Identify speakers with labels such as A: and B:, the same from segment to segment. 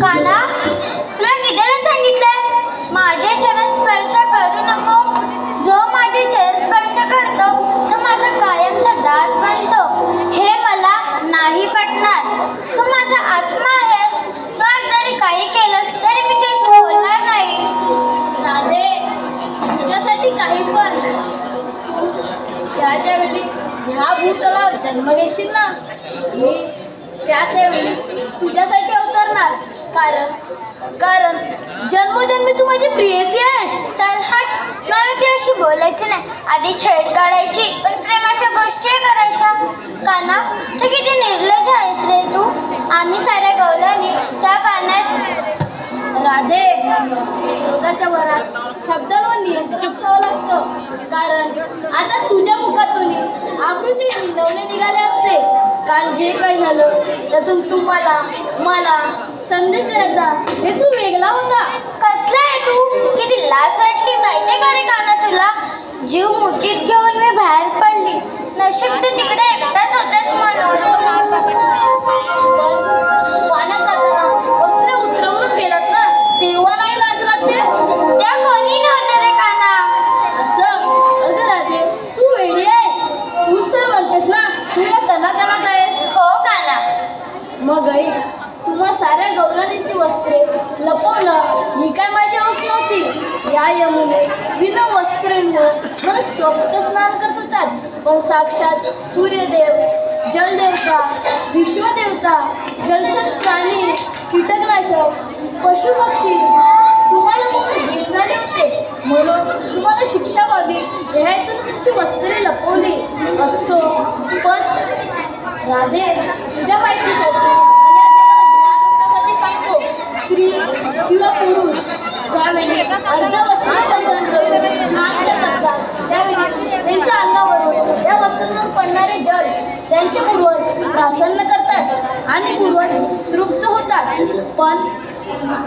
A: काना, तुला कितीदा सांगितलंय माझे चरण स्पर्श करू नको. जो माझे चरण स्पर्श करतो तो माझा कायमचा दास बनतो. हे मला नाही पटणार. तू माझा आत्मा आहेस. तू आज जरी काही केलंस तरी मी तुझ्याशी बोलणार नाही.
B: राधे, तुझ्यासाठी काही पण. तू ज्या त्यावेळी ह्या भूतलावर जन्म घेशील ना, मी त्यावेळी तुझ्यासाठी अवतरणार. कारण जन्मोजन्मी तू माझी प्रियसी आहेस.
A: चल हट, मला तुझ्याशी बोलायचं नाही. आधी छेड काढायची पण प्रेमाच्या गोष्टी करायच्या. काना, तू किती निर्लज्ज आहेस रे तू. आम्ही साऱ्या गवल्याने त्या पाण्यात.
B: राधे, क्रोधाच्या वरात शब्दांवर नियंत्रण असावं लागतं. कारण आता तुझ्या मुखातून आकृती हिंदवणे निघाले असते. काल जे काही झालं त्यातून मला संदेश द्यायचा हेतू वेगळा होता.
A: कसला आहे तू. किती लाज वाटली माहितीये का रे काना तुला. जीव मुठीत घेऊन मी बाहेर पडली. नशीब तू तिकडे एकटाच होतास म्हणून.
B: पण पाण्यात जाताना वस्त्र उतरवूनच गेलात ना, तेव्हा नाही लाज लागते.
A: त्या कोणी नव्हतं रे काना.
B: असं अगं राधे, तू वेडी आहेस. तूच तर म्हणतेस ना तू या कणाकणात आहेस.
A: हो काना.
B: मग आई, तुम्हा साऱ्या गौराणीची वस्त्रे लपवणं ही काय माझी हौस नव्हती. या यमुने विना वस्त्रेंमुळे मला स्वतः स्नान करत होतात. पण साक्षात सूर्यदेव, जलदेवता, विश्वदेवता, जलचर प्राणी, कीटकनाशक, पशुपक्षी तुम्हाला घेऊन झाले होते. म्हणून तुम्हाला शिक्षा व्हावी या हेतून तुमची वस्त्रे लपवली. असो, पण राधे, तुझ्या माहितीसाठी सांगतो, स्त्री किंवा पुरुष ज्यावेळी अर्धवस्त्र परिधान करून स्नान करत असतात त्यावेळी त्यांच्या अंगावरून त्या वस्त्रांवर पडणारे जल त्यांचे पूर्वज प्रसन्न करतात आणि पूर्वज तृप्त होतात. पण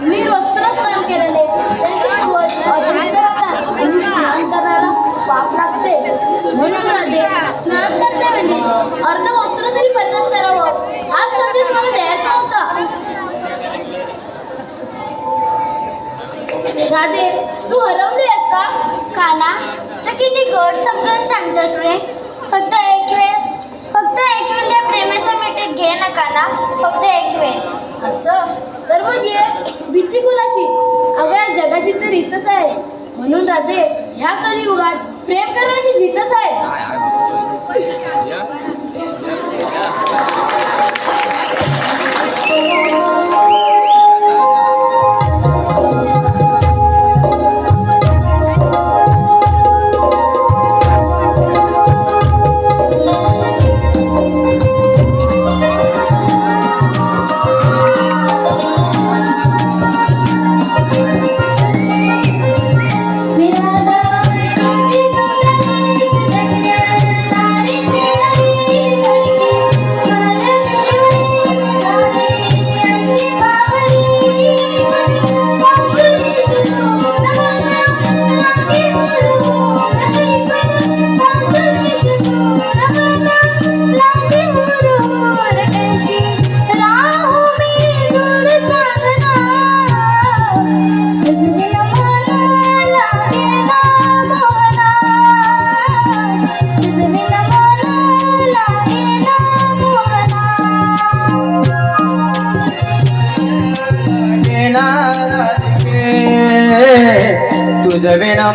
B: निर्वस्त्र स्नान केल्याने त्यांचे पूर्वज अतृप्त राहतात आणि स्नान करायला पाप लागते. म्हणून राधे, स्नान करण्यावेळी अर्धवस्त्र तरी परिधान करावं हा संदेश मला द्यायचा होता. राधे, तू हरवली आहेस का.
A: काना, तू किती गोड समजून सांगतोस रे. फक्त एक वेळ या प्रेमाच्या मिठीत घे ना काना. फक्त एक वेळ.
B: असं तर मग ये. भीती कुणाची. अगं या जगाची तर रीतच आहे. म्हणून राधे, ह्या कलियुगात प्रेम करण्याची जितच आहे.
A: मेरा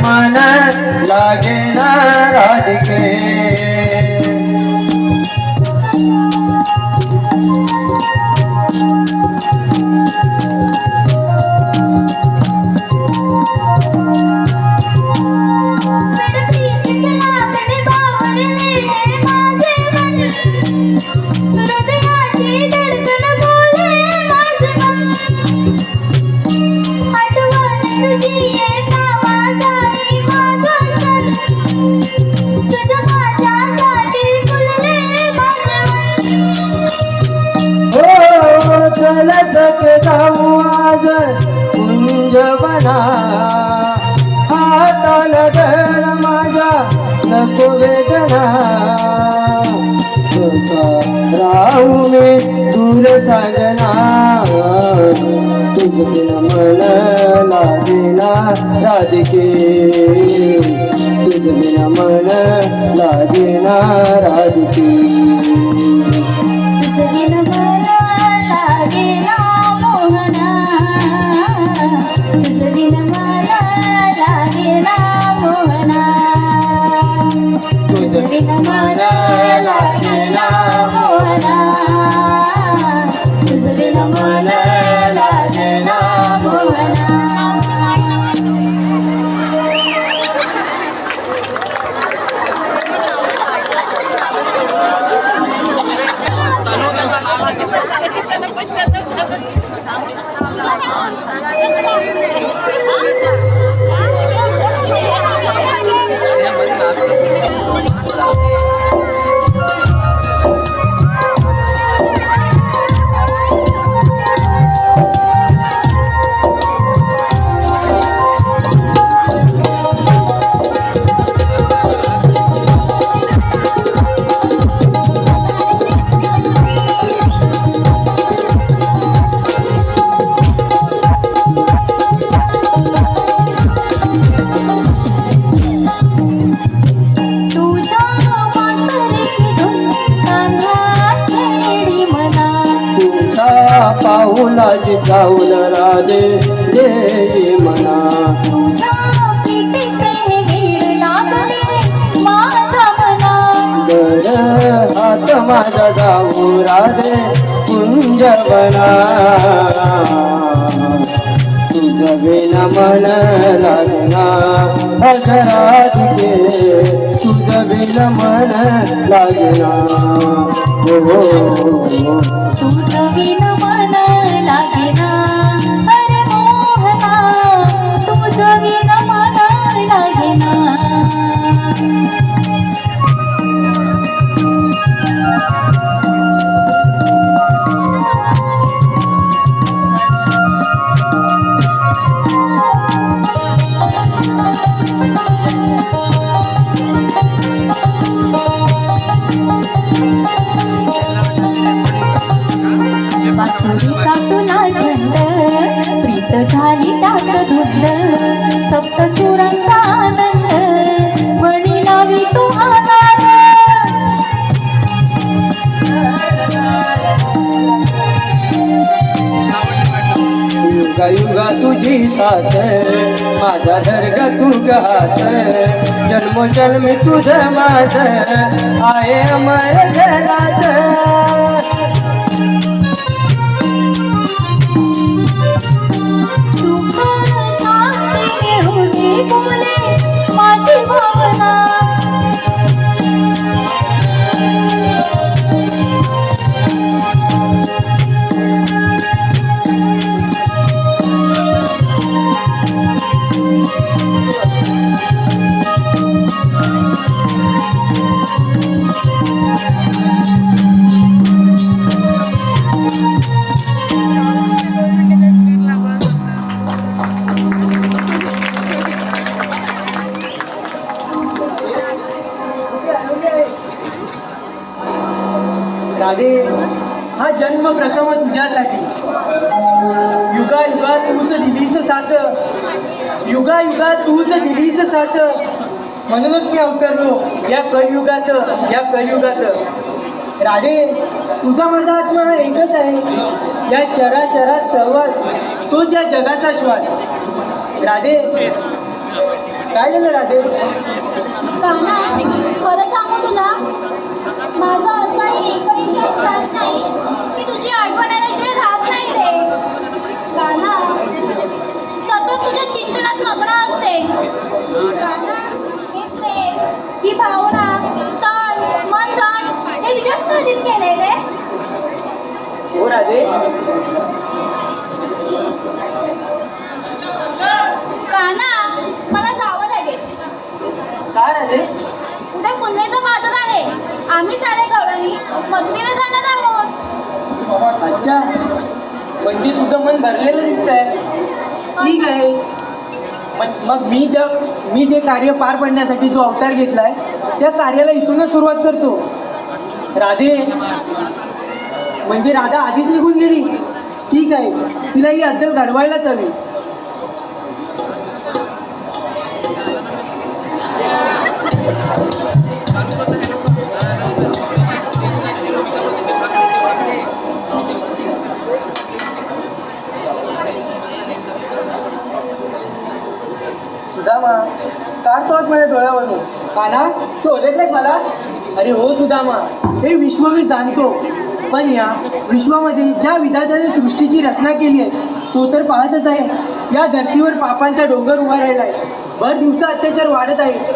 C: मन लागेना राधिके जाऊ आज कुंज बना हाताला धर माझ्या नको वेदना राहू मी दूर सागना तुझ बिन मन लागेना राधिके तुझ बिन मन लागेना राधिके
A: तुझ बिन मन लागेना मोहना तुझ बिन मन लागेना मोहना तुझ बिन मन लागेना मोहना तुझ बिन मन लागेना मोहना
C: पाऊलाची जाऊन राधे देई मना
A: तुझ्या प्रीतीचे वीड लागले माझ्या मना
C: दर हात माझा जाऊ राधे कुंजवना तुझ बिन मन लागना राधिके तुझ बिन मन लागना हो
A: तुझ बिन मन लागेना अरे मोहना तुझ बिन मन लागेना वासुरीचा तुला छंद प्रीत झाली त्यात धुंद सप्त सुरांचा आनंद मणी लावी तू आनार
C: युगा युगा तुझी साथ माझा दर्ग तुझ हात जन्मोजन्मी तुझ माझ आहे अमर जनात
A: सुख शांती मिळू दे बोले माझी भावना
D: राधे हा जन्म प्रथम तुझ्यासाठी युगा युगा तूच दिलीस साथ युगा युगा तूच दिलीस साथ म्हणूनच मी अवतरलो या कलियुगात राधे तुझा माझा आत्मा हा एकच आहे या चराचरात सहवास तोच या जगाचा श्वास राधे काय झालं राधे?
A: काना, खरं सांगू तुला, माझा असाही एकही क्षण जात नाही की तुझी आठवण आल्याशिवाय राहत नाही रे. काना, सतत तुझ्या चिंतनात मग्न असते. काना, हे प्रेम, ही भावना, तन, मन, धन हे तुझ्या स्मृतीत केले रे.
D: हो राधे.
A: काना, मला जावं लागेल.
D: काय राधे?
A: उद्या पुनवेचा बाजार आहे. आम्ही साऱ्या गवळणी मथुरेला जाणार आहोत.
D: अच्छा, म्हणजे तुझं मन भरलेलं दिसतंय. ठीक आहे. मग मी जे कार्य पार पाडण्यासाठी जो अवतार घेतलाय त्या कार्याला इथूनच सुरुवात करतो. राधे, म्हणजे राधा आधीच निघून गेली. ठीक आहे, तिला ही अद्दल घडवायलाच हवी. सुदामा, काढतो माझ्या डोळ्यावरून. काना, तू ओळखलंस मला? अरे हो सुदामा, हे विश्व मी जाणतो, पण या विश्वामध्ये ज्या विधात्याने सृष्टीची रचना केली आहे तो तर पाहतच आहे. या धर्तीवर पापांचा डोंगर उभा राहिला आहे. भर दिवसा अत्याचार वाढत आहे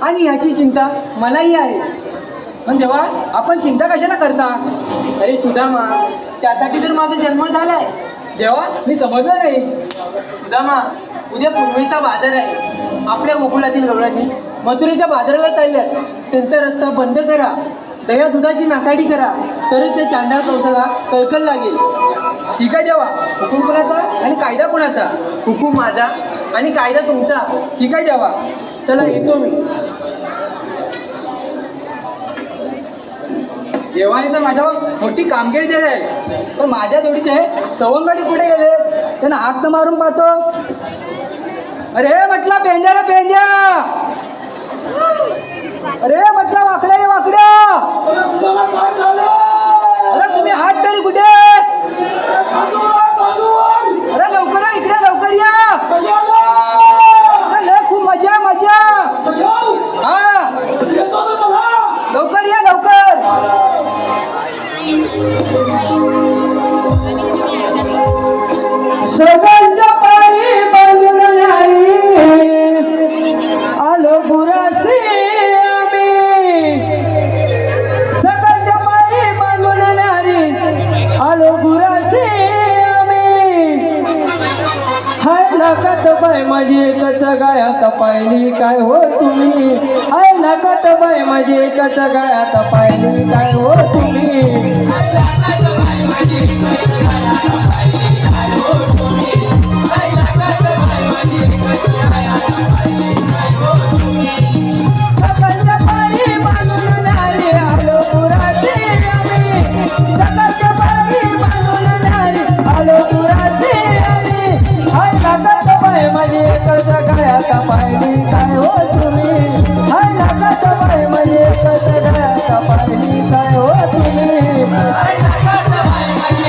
D: आणि याची चिंता मलाही आहे.
C: पण देवा, आपण चिंता कशाला करता?
D: अरे सुदामा, त्यासाठी तर माझा जन्म झालाय.
C: देवा, मी समजलं नाही.
D: सुदामा, उद्या पुनवेचा बाजार आहे. आपल्या गोकुळातील गवळणी मथुरेच्या बाजाराला चालल्यात. त्यांचा रस्ता बंद करा, दह्या दुधाची नासाडी करा, तरच त्या चांडाळ कंसाला कळकळ लागेल.
C: ठीक आहे देवा. हुकूम कुणाचा आणि कायदा कुणाचा?
D: हुकूम माझा आणि कायदा तुमचा.
C: ठीक आहे देवा.
D: चला, येतो मी.
C: देवाने तर माझ्यावर मोठी कामगिरी दिली आहे, पण माझ्या जोडीचे सवंगडी कुठे गेले? त्यांना हाक तर मारून पाहतो. अरे म्हटला पेंद्या रे पेंद्या, अरे म्हटला वाकड्या रे वाकड्या, अरे तुम्ही हात तरी कुठे? अरे लवकर या, इकडे लवकर या. अरे लय खूप मजा मजा. हा, लवकर या लवकर. सगळ्यांच्या पायी बांधून आलो बुरासी आम्ही. सगळ्यांच्या पायी बांधून आलो बुरासी आम्ही. हाय लागत बाय माझी एकच गायात पाहिली काय हो तुम्ही. हाय लागत बाय माझी एकच गायात पाहिली काय हो तुम्ही. सकाळच्या पारी बांधून आलो पुराचे आम्ही. सकाळच्या पारी बांधून आलो पुराचे आम्ही. हाय लागत बाय माझी एकच गायात पाहिली काय हो तुम्ही. हाय लागत बाय माझी एकच गायात पाहिली काय हो तुम्ही. हाय लागत बाय माझी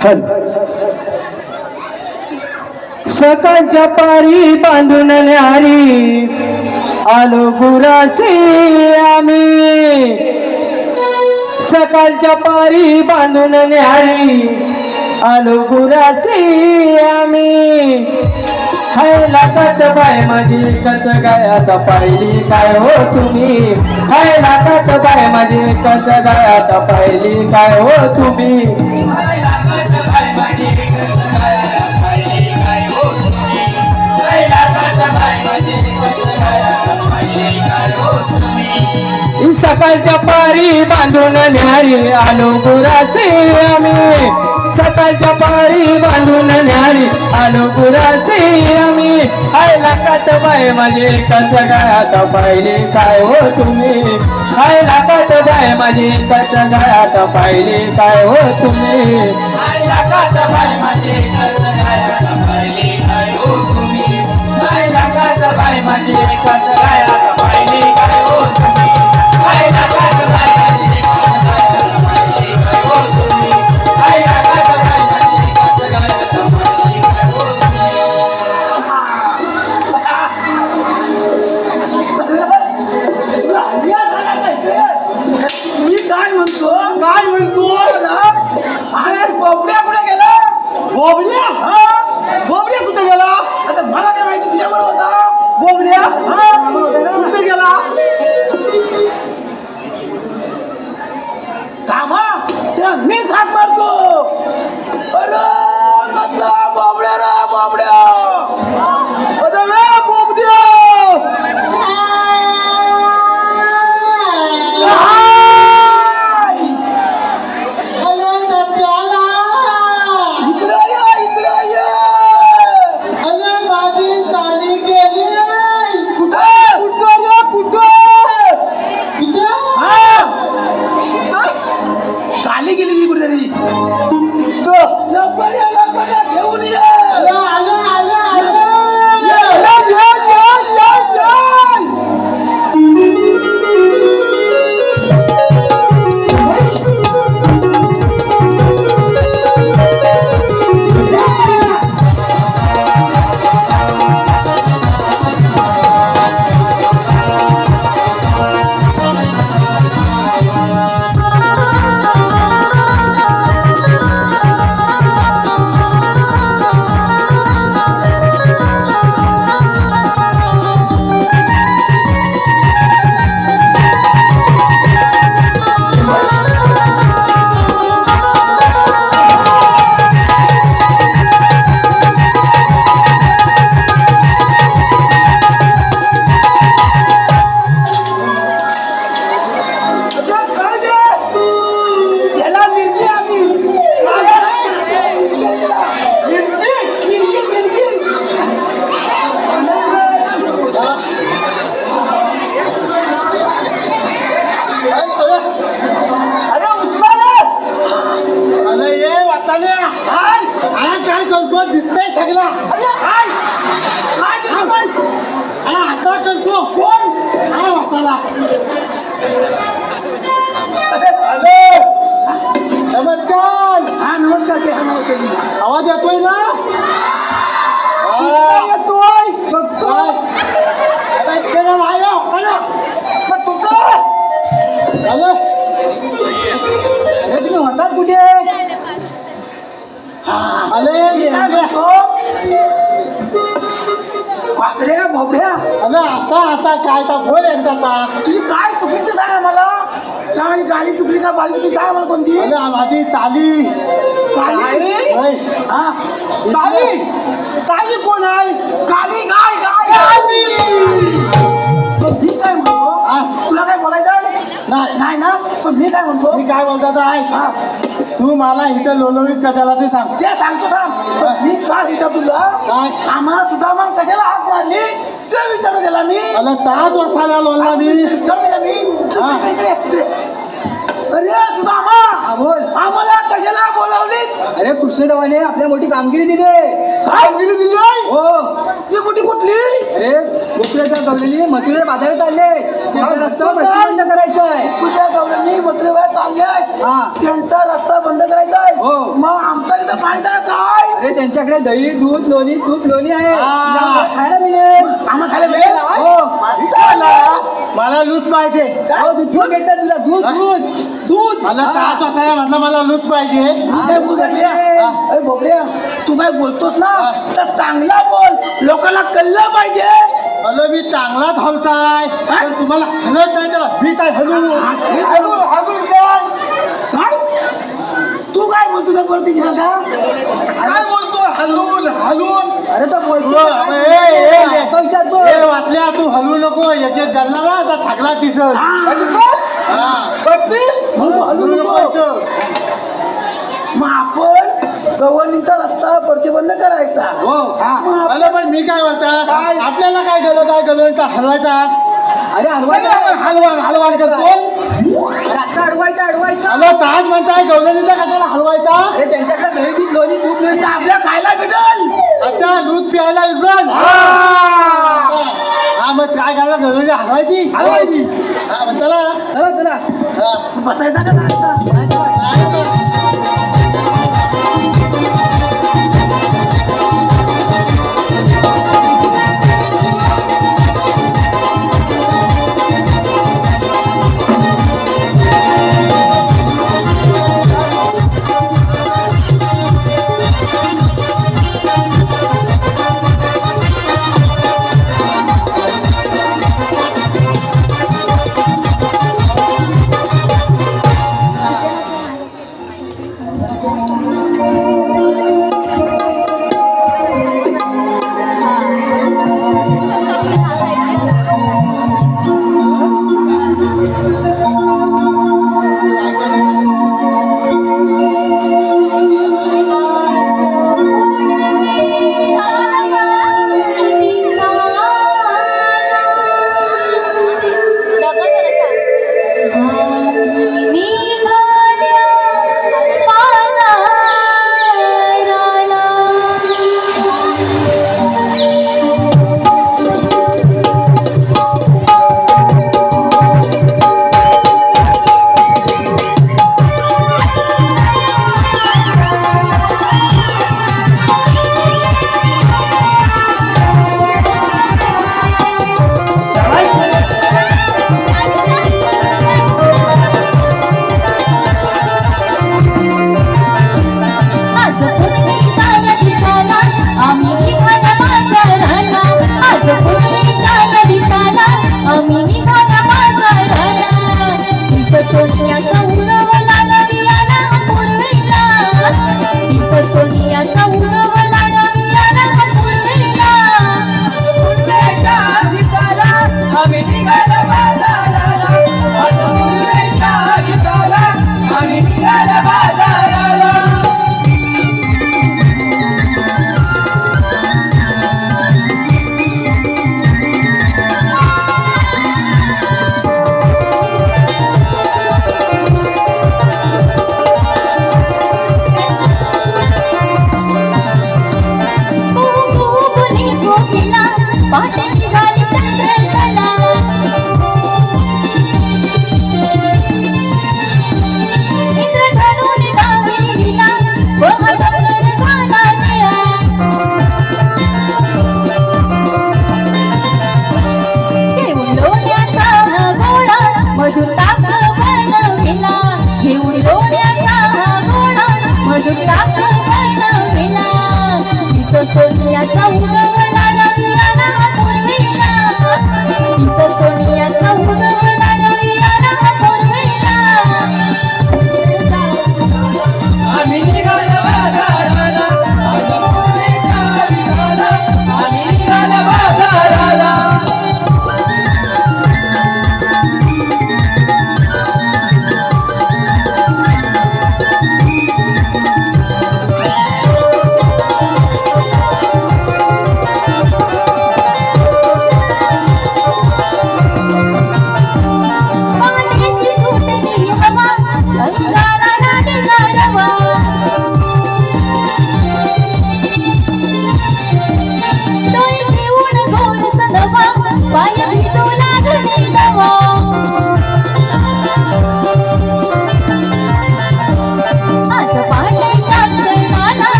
C: हल सकाळच्या पारी बांधून न्यारी आलो गुराचे आम्ही सकाळच्या पारी बांधून न्यारी आलो गुराचे आम्ही हाय लागत बाय माझी कस गाय आता पाहिली काय हो तुम्ही हाय लागत बाय माझी कस गाय आता पाहिली काय हो तुम्ही हाय लागत बाय माझी कस गाय आता पाहिली काय हो तुम्ही हाय लागत बाय माझी कस गाय आता पाहिली काय हो तुम्ही सकाळच्या पारी बांधून न्यारी आलो गुराचे आम्ही सकाळच्या पारी बांधून न्यारी आलो गुराचे आम्ही हाय लागत बाय माझे कस गाय आता पाहिले काय हो तुम्ही हाय लागत बाय माझे कस गाय आता पाहिले काय हो तुम्ही हाय लागत बाय माझे कस गाय आता पाहिले काय हो तुम्ही हाय लागत बाय माझे कस गाय आता पाहिले काय हो तुम्ही हाय लागत बाय माझे कस गाय आता पाहिले काय हो तुम्ही हाय लागत बाय माझे कस गाय आता पाहिले काय हो
D: मी काय म्हणतो अरे बोबड्या कुठे गेला बोबड्या बोबड्या कुठे गेला आता मला काय माहिती तुझ्या बरोबर होता बोबड्या कुठे गेला थांबा त्याला मीच हात मारतो अरे म्हटलं बोबड्या रे बोबड्या अरे रे बोबड्या काली गेली ती कुठेतरी लवकर या घेऊन ये
C: काय करतो दिसतंय सगळा आता करतो कोण काय वाचाला नमस्कार
D: नमस्कार नमस्कार
C: आवाज येतोय ना
D: येतोय बघतोय तुम्ही होतात कुठे वाकड्या भोबड्या
C: आता काय बोल एकदा
D: तुझी काय चुकीचं सांगा मला काय गाली चुकली का बाली चुकली सांगा मला कोणती
C: माझी ताली
D: ताली ताली कोण आहे काली गाय गाय मी काय म्हणतो तुला काय बोलायचं नाही ना पण मी काय म्हणतो
C: मी काय बोलतो आहे तू मला इथं लोलवीत कशाला ते सांग
D: ते सांगतो सांग मी काय विचार तुला
C: काय
D: आम्हाला सुद्धा मला कशाला हाक मारली ते विचारतो त्याला मी
C: मला ताज वासायला लोलला मी
D: विचारतो त्याला मी इकडे अरे सुदामा बोल आम्हाला कशाला बोलावली
C: अरे कृष्णदेवाने आपल्या मोठी कामगिरी दिली
E: कामगिरी दिली आहे?
C: हो
E: ती मोठी कुठली?
C: अरे गोकुळाच्या गवलेली मथुरेला बाजारात चालले त्यांचा रस्ता प्रतिबंध करायचा आहे
E: तुझ्या गवळ्यांनी मथुरेबाहेर चालले आहेत.
C: हा.
E: त्यांचा रस्ता बंद करायचा आहे.
C: हो.
E: मग आमचा तिथं फायदा काय?
C: अरे त्यांच्याकडे दही दूध लोणी तूप लोणी आहे तुला खायला मिळेल
E: आम्हाला खायला मिळेल?
C: हो
E: चला.
D: मला लूट पाहिजे
C: हो दूध पण भेटतं तुला दूध दूध दूध
D: मला तास असायला म्हटलं मला लूट पाहिजे
E: तू काय बोलतो भोपळ्या? अरे भोपळ्या, तू काय बोलतोस ना तर चांगला बोल, लोकांना कळलं पाहिजे.
D: हॅलो मी चांगलाच हलताय पण तुम्हाला हलत नाही त्याला भीत आहे हलू
E: हागून काय? तू काय बोलतो त्या परती का?
D: काय बोलतो हलून हलून
C: अरे तो बोलतो असं विचारतो
D: ए वाटल्या तू हलू नको एक एक गल्ला ना आता थकला दिसत
E: मग तू हलू नको.
D: इथं.
E: मग आपण गव्हाणीचा रस्ता प्रतिबंध करायचा.
C: हो
D: हॅलो पण मी काय बोलता आपल्याला काय गलत आहे गलवणचा हलवायचा
C: अरे हलवायचा
D: हलवाल हलवाल करतो
C: रस्ता अडवायचा अडवायचा
D: हॅलो ताज म्हणताय गवलनीचा कशाला हलवायचा
C: अरे त्यांच्याकडे दही दूध लोणी तूप लोणी
E: ते आपल्या खायला भेटल.
D: अच्छा दूध प्यायला इकडं हा मग काय करायला गवलनी हलवायची
C: हलवायची
D: हा मग चला
C: चला चला
D: हा.
E: बसायचा का जायचा?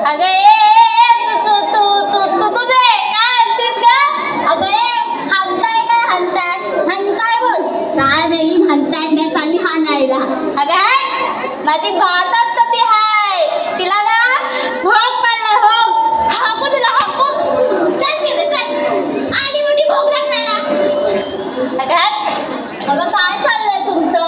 B: अगं तू दे काय आणतेस का? अगं हंताय बोल काय नाही म्हणताय चालली हा नाहीला. अगं माझी भातात तर ती हाय तिला ना भोग पडला भोग हाकू तुला हाकू चल तिकडे चल आली मोठी भोग लागणार. अगं काय चाललंय तुमचं?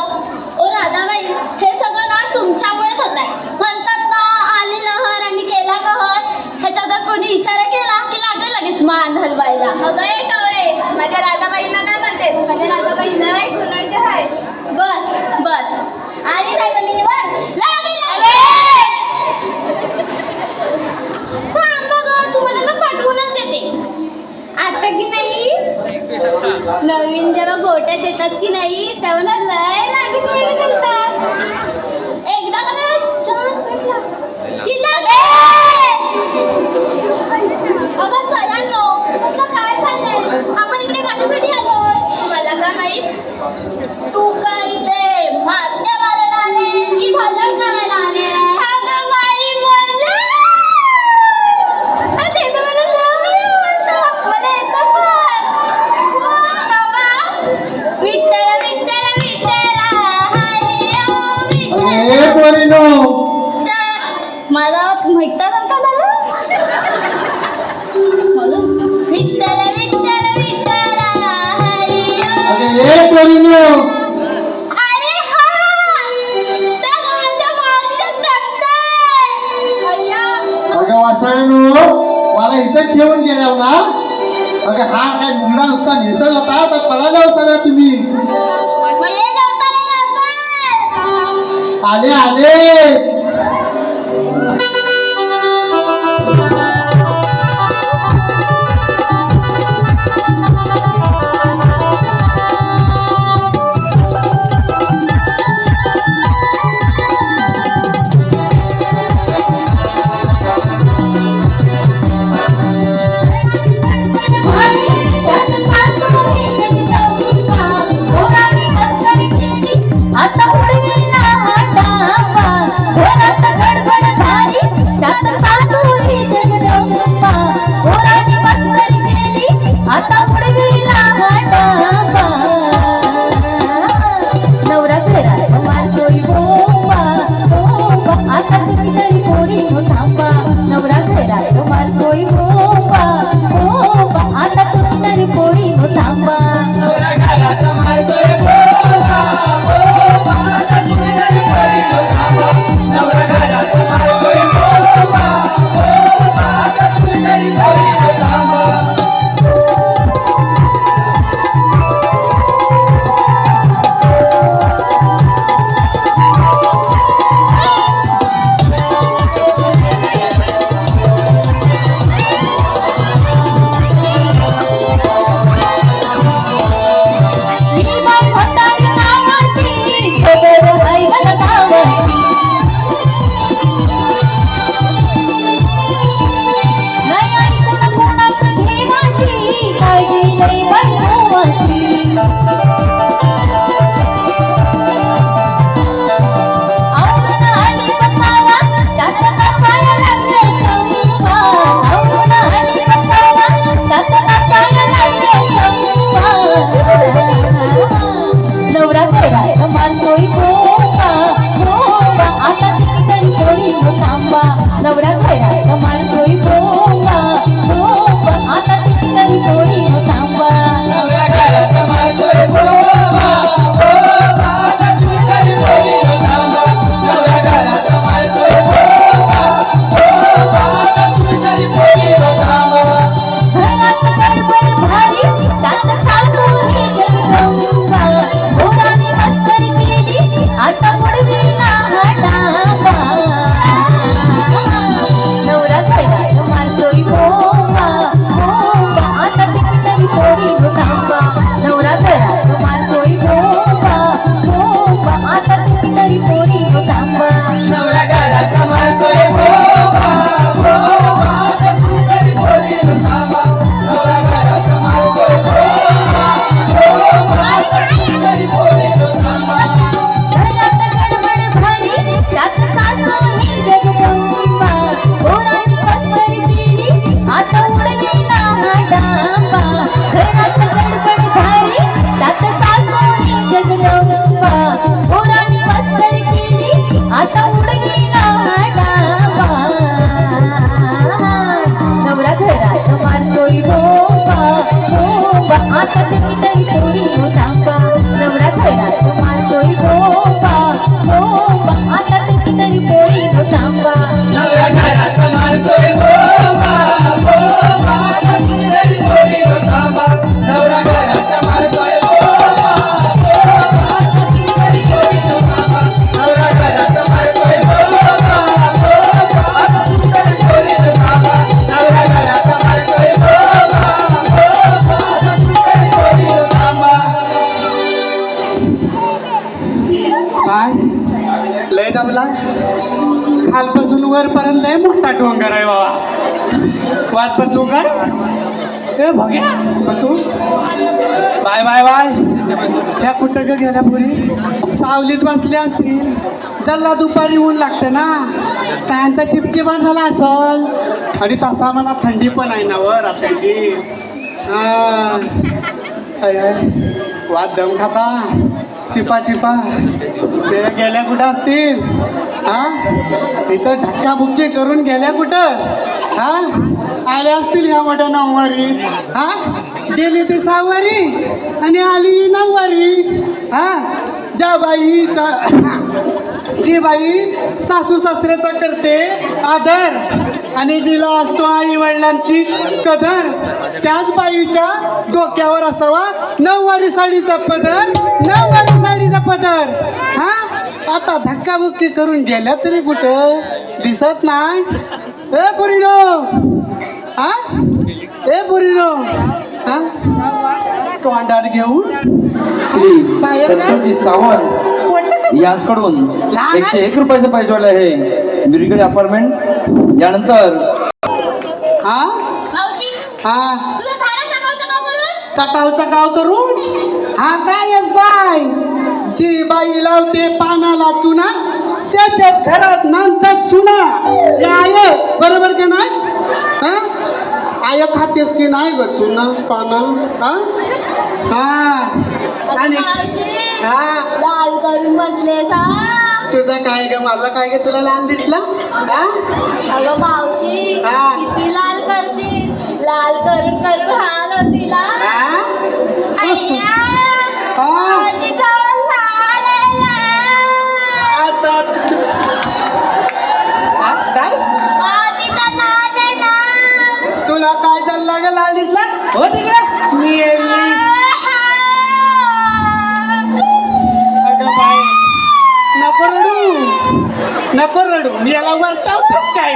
B: ओ राधाबाई हे सगळं ना तुमच्यामुळेच होत आहे. म्हणतात ना आली लहर आणि केला कहर. ह्याच्यात कोणी इशारा केला की लागलं लगेच मान हलवायला. अगं ए टवळे माझ्या राधाबाईंना काय म्हणतेस? माझ्या राधाबाई लय गुणाच्या आहे. बस आली राधा मी तुम्हाला ना पाठवूनच देते. आता की नाही नवीन जेव्हा गोट्या देतात की नाही तेव्हा ना लय लागत वेळ देतात. एकदा का चान्स भेटला की अगं सरांनो तुमचं काय चाललंय? आपण इकडे कशासाठी आलो? मला काय माहित. तू काय इथे भास्या मारायला आले की भजन करायला आले? अगं बाई मला ते तर मला मला येतं विठ्ठल विठ्ठल विठ्ठला हरी ओम विठ्ठल. मला माहित का झालं? विठ्ठल विठ्ठल विठ्ठला हरी ओम. अरे हा त्या गावाच्या मातीचा दत्तर. अय्या
F: अगं वासाळ्यानो मला इथं ठेवून गेल्या ना. अगं हा काय मुंडा नुसता निसत होता तर पळाला सगळ्या तुम्ही.
B: मला नव्हता
F: आले
B: आता
G: कितीतरी पोरी थांबा नवरा घरात मारतोय बोंबा बोंबा आता कितीतरी पोरी थांबा
C: नवरा घरात मारतोय बोंबा, बोंबा. आता कितीतरी पोरी थांबा. नवरा घरात मारतोय बोंबा, बोंबा. आता कितीतरी पोरी थांबा. नवरा घरात मारतोय बोंबा, बोंबा. आता कितीतरी पोरी थांबा. नवरा घरात मारतोय बोंबा, बोंबा. आता कितीतरी पोरी थांबा.
F: काय लय दमला खालपासून वरपर्यंत लय मोठा डोंगर आहे बाबा वाट बसू काय ए बघ्या बसू बाय बाय बाय त्या कुठं ग गेल्या पुरी सावलीत बसल्या असतील चला दुपारी ऊन लागते ना त्यांचा चिपचिपा झाला असल आणि तसा मला थंडी पण आहे ना वर रात्याची वाद दम खाता चिपा चिपा त्या गेल्या कुठं असतील हा इथं धक्काबुक्की करून गेल्या कुठं हा आल्या असतील ह्या मोठ्या नऊवारीत हा गेली ती सहावारी आणि आली नऊवारी हा ज्या बाईचा जी बाई सासू सासऱ्याचा करते आदर आणि जिला असतो आई वडिलांची कदर त्याच बाईच्या डोक्यावर असावा नऊवारी साडीचा पदर नऊवारी साडीचा पदर हा आता धक्काबुक्की करून गेल्या तरी कुठं दिसत नाही ए पुरीनो हा ए पुरीनो हा तोंडात घेऊन
H: श्री संतोषजी सावंत यांच्याकडून 101 रुपयाचं पैसे आहे मिरगल अपार्टमेंट यानंतर
F: हा
B: मावशी
F: हा
B: तुला झालं
F: चकाव चकाव करून हा काय यस बाय जी बाई लावते पानाला चुना त्याच्याच घरात नंतर सुना हे आय बरोबर का नाही हा आय खातेस की नाही ग चुना पाना हा हा आणि हा
B: लाल करून बसले सा
F: तुझं काय ग माझं काय ग तुला लाल दिसला हा
B: अगं मावशी
F: हा.
B: किती लाल करशील लाल करून करून हाल होतीला
F: हा
B: अय्या,
F: हा
B: माझी जान लाल आहे लाल.
F: आता हा, काय
B: माझी जान लाल आहे लाल.
F: तुला काय चालला ग लाल दिसला हो तिकडे मी येईल अगं बाई नको रडू मी याला वरटावतेस काय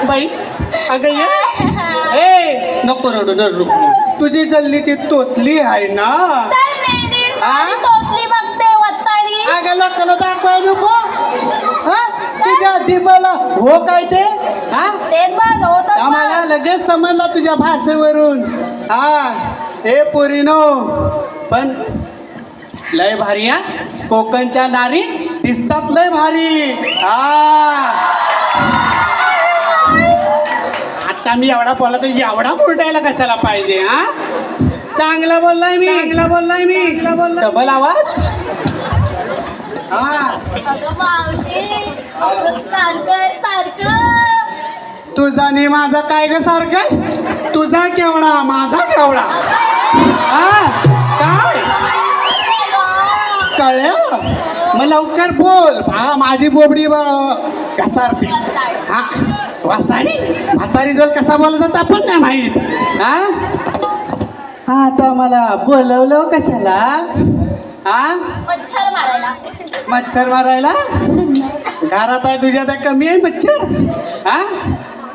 F: बाई अगं ये नको रडू तुझी जल्ली ती तोतली आहे ना
B: चल मेली.
F: हा?
B: तोतली बघते वत्ताली.
F: अगं लोकांना दाखवाय नको हा तुझ्या जीवाला हो काय ते हा
B: तेच बघ होतच
F: आम्हाला
B: बघ.
F: लगेच समजला तुझ्या भाषेवरून हा हे पोरीनो पण लय भारी हा कोकणच्या नारी दिसतात लय भारी हा आता मी एवढा बोलला तर एवढा मुरडायला कशाला पाहिजे हा चांगला बोललाय मी डबल आवाज हा
B: अगं मावशी अगं सारखं
F: तुझा आणि माझा काय ग सारखं तुझा केवढा माझा केवढा हा काय कळलं मग लवकर बोल हा माझी बोबडी घसारते हा वासारी म्हातारी जर कसा बोलायचा आपण नाही माहीत हा हा आता मला बोलवलं कशाला हा मच्छर मारायला घरात आहे तुझ्या तर कमी आहे मच्छर हा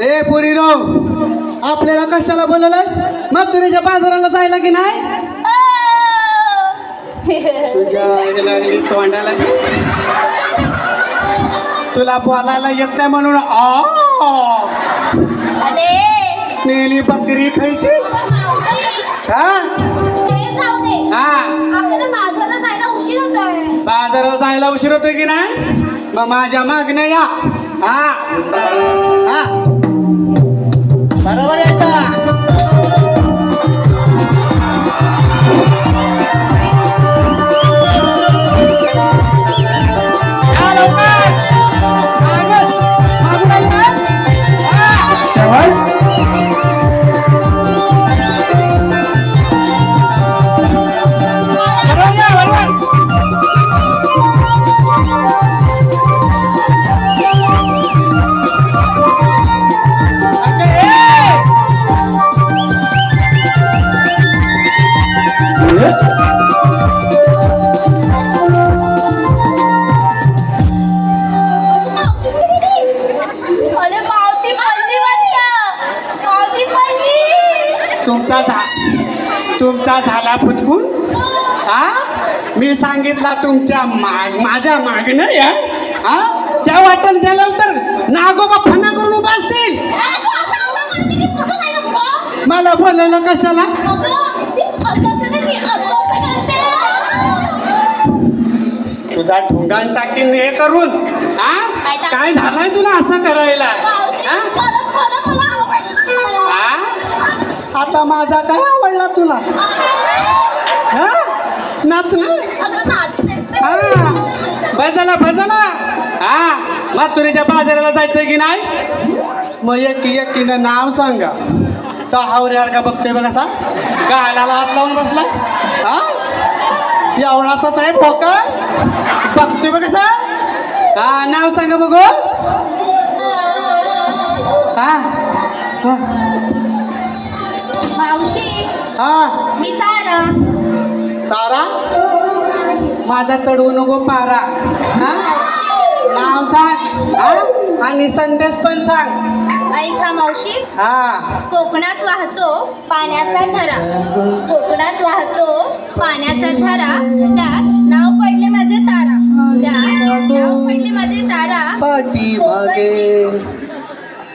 F: ए पोरीनो आपल्याला कशाला बोलवलं मथुरेच्या बाजाराला जायला की नाही तुझ्या आईला लागली तोंडाला तुला बोलायला येत नाही म्हणून
B: अरे
F: नेली बकरी खायची
B: मावशी
F: हा
B: ते जाऊ दे
F: हा
B: आपल्याला बाजाराला जायला उशीर होतोय
F: बाजारात जायला उशीर होतोय की नाही मग माझ्या मागणं या हा हा बरोबर आहे का या लवकर. मागं. मागून आली ना? हा. तुमचा झाला फुटकून हा मी सांगितला तुमच्या माझ्या मागणं या हा त्या वाटेल गेलं तर नागोबा फना करून उभा असतील मला बोलवलं कशाला तुझा ढोंगाण टाकीन हे करून हा काय झालंय तुला असं करायला हा? आता माझा काय आवडला तुला हा नाच ना हा बदला हा माथुरीच्या बाजाराला जायचं की नाही मग एकीनं नाव सांगा तो हावऱ्यावर का बघतोय बघ असा गालाला हात लावून बसलाय हा एवढाचाच आहे फोका बघतोय बघ कसा हा नाव सांगा बघू हा
B: मावशी
F: हा
B: मी तारा
F: तारा माझा चढवू नको पारा हा नाव सांग हा आणि संदेश पण सांग
B: ऐका मावशी
F: हा
B: कोकणात वाहतो पाण्याचा झरा कोकणात वाहतो पाण्याचा झरा त्यात नाव पडले माझे तारा त्यात नाव पडले माझे तारा
F: पाठी मागे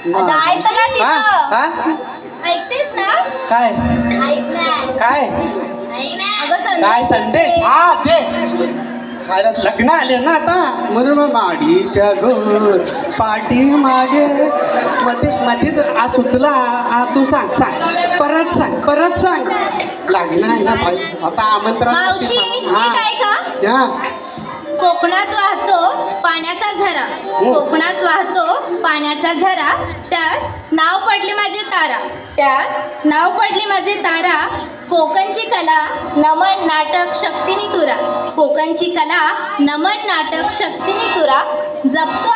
B: काय त्याला
F: हा
B: तिथं?
F: हा
B: ऐकतेस ना
F: काय
B: ऐक ना
F: काय
B: ऐक ना अगं
F: काय संदेश हा ते भारत लग्न आले ना आता म्हणून मग माडीच्या गोर पाठी मागे मध्येच आ सुचला आ तू सांग परत सांग लग्न आहे ना बाई आता आमंत्रण
B: मावशी नीट ऐका
F: हा
B: कोकणात वाहतो पाण्याचा झरा कोकणात वाहतो पाण्याचा झरा त्यात नाव पडले माझे तारा त्यात नाव पडले माझे तारा कोकणची कला नमन नाटक शक्तीनी तुरा कोकणची कला नमन नाटक शक्तीनी तुरा जपतो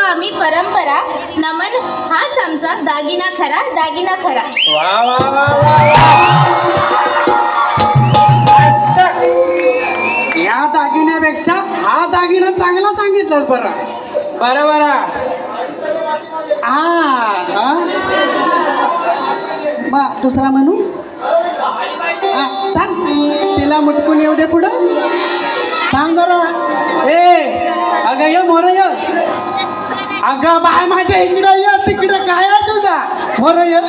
B: आम्ही परंपरा नमन हाच आमचा दागिना खरा
F: वा वा वा वा या दागिन्यापेक्षा हा दागिना चांगला सांगितलं बरं हा मग दुसरा म्हणू हा सांग तिला मुटकून येऊ दे पुढं सांग बरं अगं ये मोर ये अगं बाय माझ्या इकडं ये तिकडं काय आहे तुझा मोर ये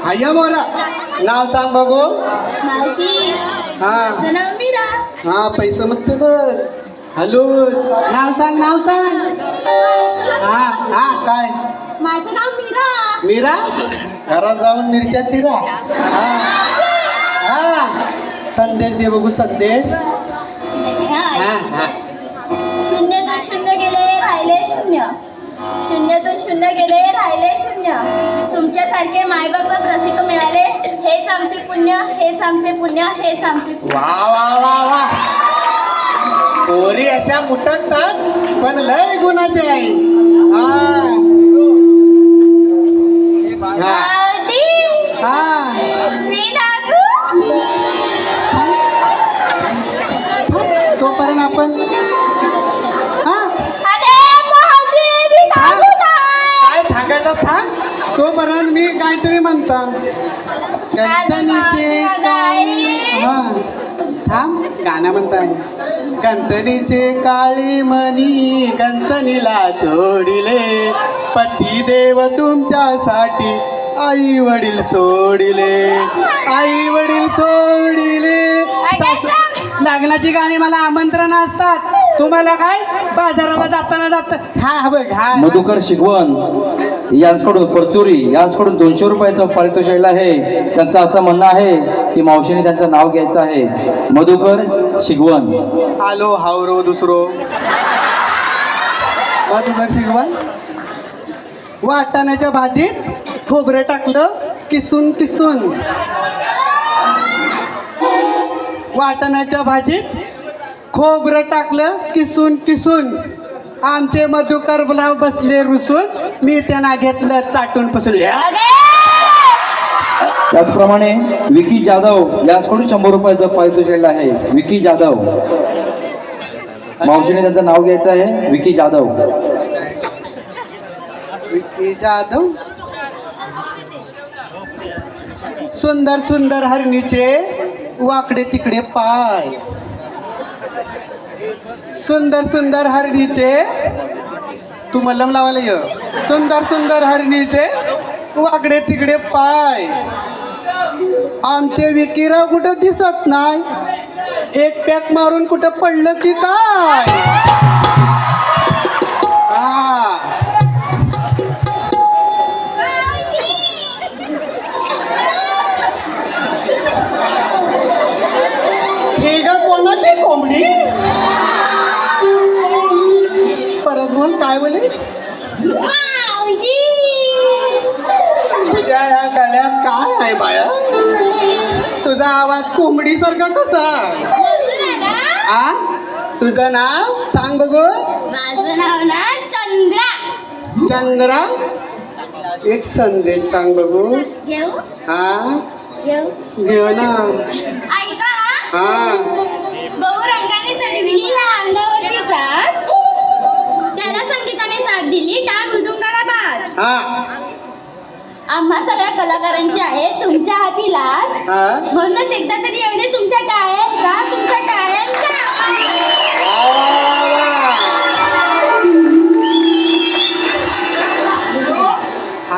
F: हा ये मोर नाव सांग बघू
B: मावशी
F: हा
B: नाव मीरा
F: हा पैसे मग बघ हॅलो नाव सांग हा काय
B: माझं नाव मीरा
F: मीरा घरात जाऊन मिरच्या चिरा हा संदेश दे बघू संदेश हा
B: शून्यातून शून्य गेले राहिले शून्यातून शून्य गेले राहिले शून्य तुमच्यासारखे मायबाप रसिक मिळाले हेच आमचे पुण्य
F: वा पोरी अशा मुटकतात पण लय गुणाचे आहे हा तोपर्यंत आपण काय थांबायचं थांब तोपर्यंत मी काहीतरी म्हणता गणतनीचे हा थांब गाणं म्हणताय गणतनीचे काळी मणी गणतनीला जोडिले पतिदेव तुमच्यासाठी आई वडील सोडिले लग्नाची गाणी मला आमंत्रण असतात तुम्हाला काय बाजाराला जाताना हा बघ हा
H: मधुकर शिगवण यांच्याकडून परचुरी यांच्याकडून 200 रुपयाचं पारितोषिक आहे त्यांचं असं म्हणणं आहे की मावशीने त्यांचं नाव घ्यायचं आहे मधुकर शिगवण
F: आलो हावरो दुसरो मधुकर शिगवण वाटाण्याच्या भाजीत खोबरं टाकलं किसून वाटाण्याच्या भाजीत खोबरं टाकलं किसून आमचे मधुकर ब्लाव बसले रुसून मी त्यांना घेतलं चाटून पासून
H: त्याचप्रमाणे विकी जाधव यांच्याकडून 100 रुपयाचं पारितोषिक आहे विकी जाधव मावशीने त्यांचं नाव घ्यायचं आहे विकी जाधव
F: सुंदर सुंदर हरणीचे वाकडे तिकडे पाय, सुंदर सुंदर हरणीचे, तू मल्लम लावायला ये, सुंदर सुंदर हरणीचे वाकडे तिकडे पाय, आमचे विकिराव कुठं दिसत नाही, एक पॅक मारून कुठं पडलं की काय. हा हे ग कोणाची कोंबडी, परत बोल काय बोले. तुझ्या या गळ्यात काय आहे बाया, तुझा आवाज कोंबडीसारखा कसा. आ तुझं नाव सांग बघू.
B: माझं नाव ना चंद्रा.
F: चंद्रा, एक संदेश सांग बघू.
B: घेऊ
F: हा
B: घेऊ
F: घेऊ ना.
B: ऐका
F: हा
B: बहु रंगाने चढविली अंगावरती साथ, त्याला संगीताने साथ दिली टाळ मृदुंगाला बात.
F: हा
B: आम्हा सगळ्या कलाकारांची आहे तुमच्या हाती लाज,
F: हा
B: म्हणूनच एकदा तरी येऊ दे तुमच्या टाळ्यांचा, तुमच्या टाळ्यांचा.
F: वा, वा, वा, वा.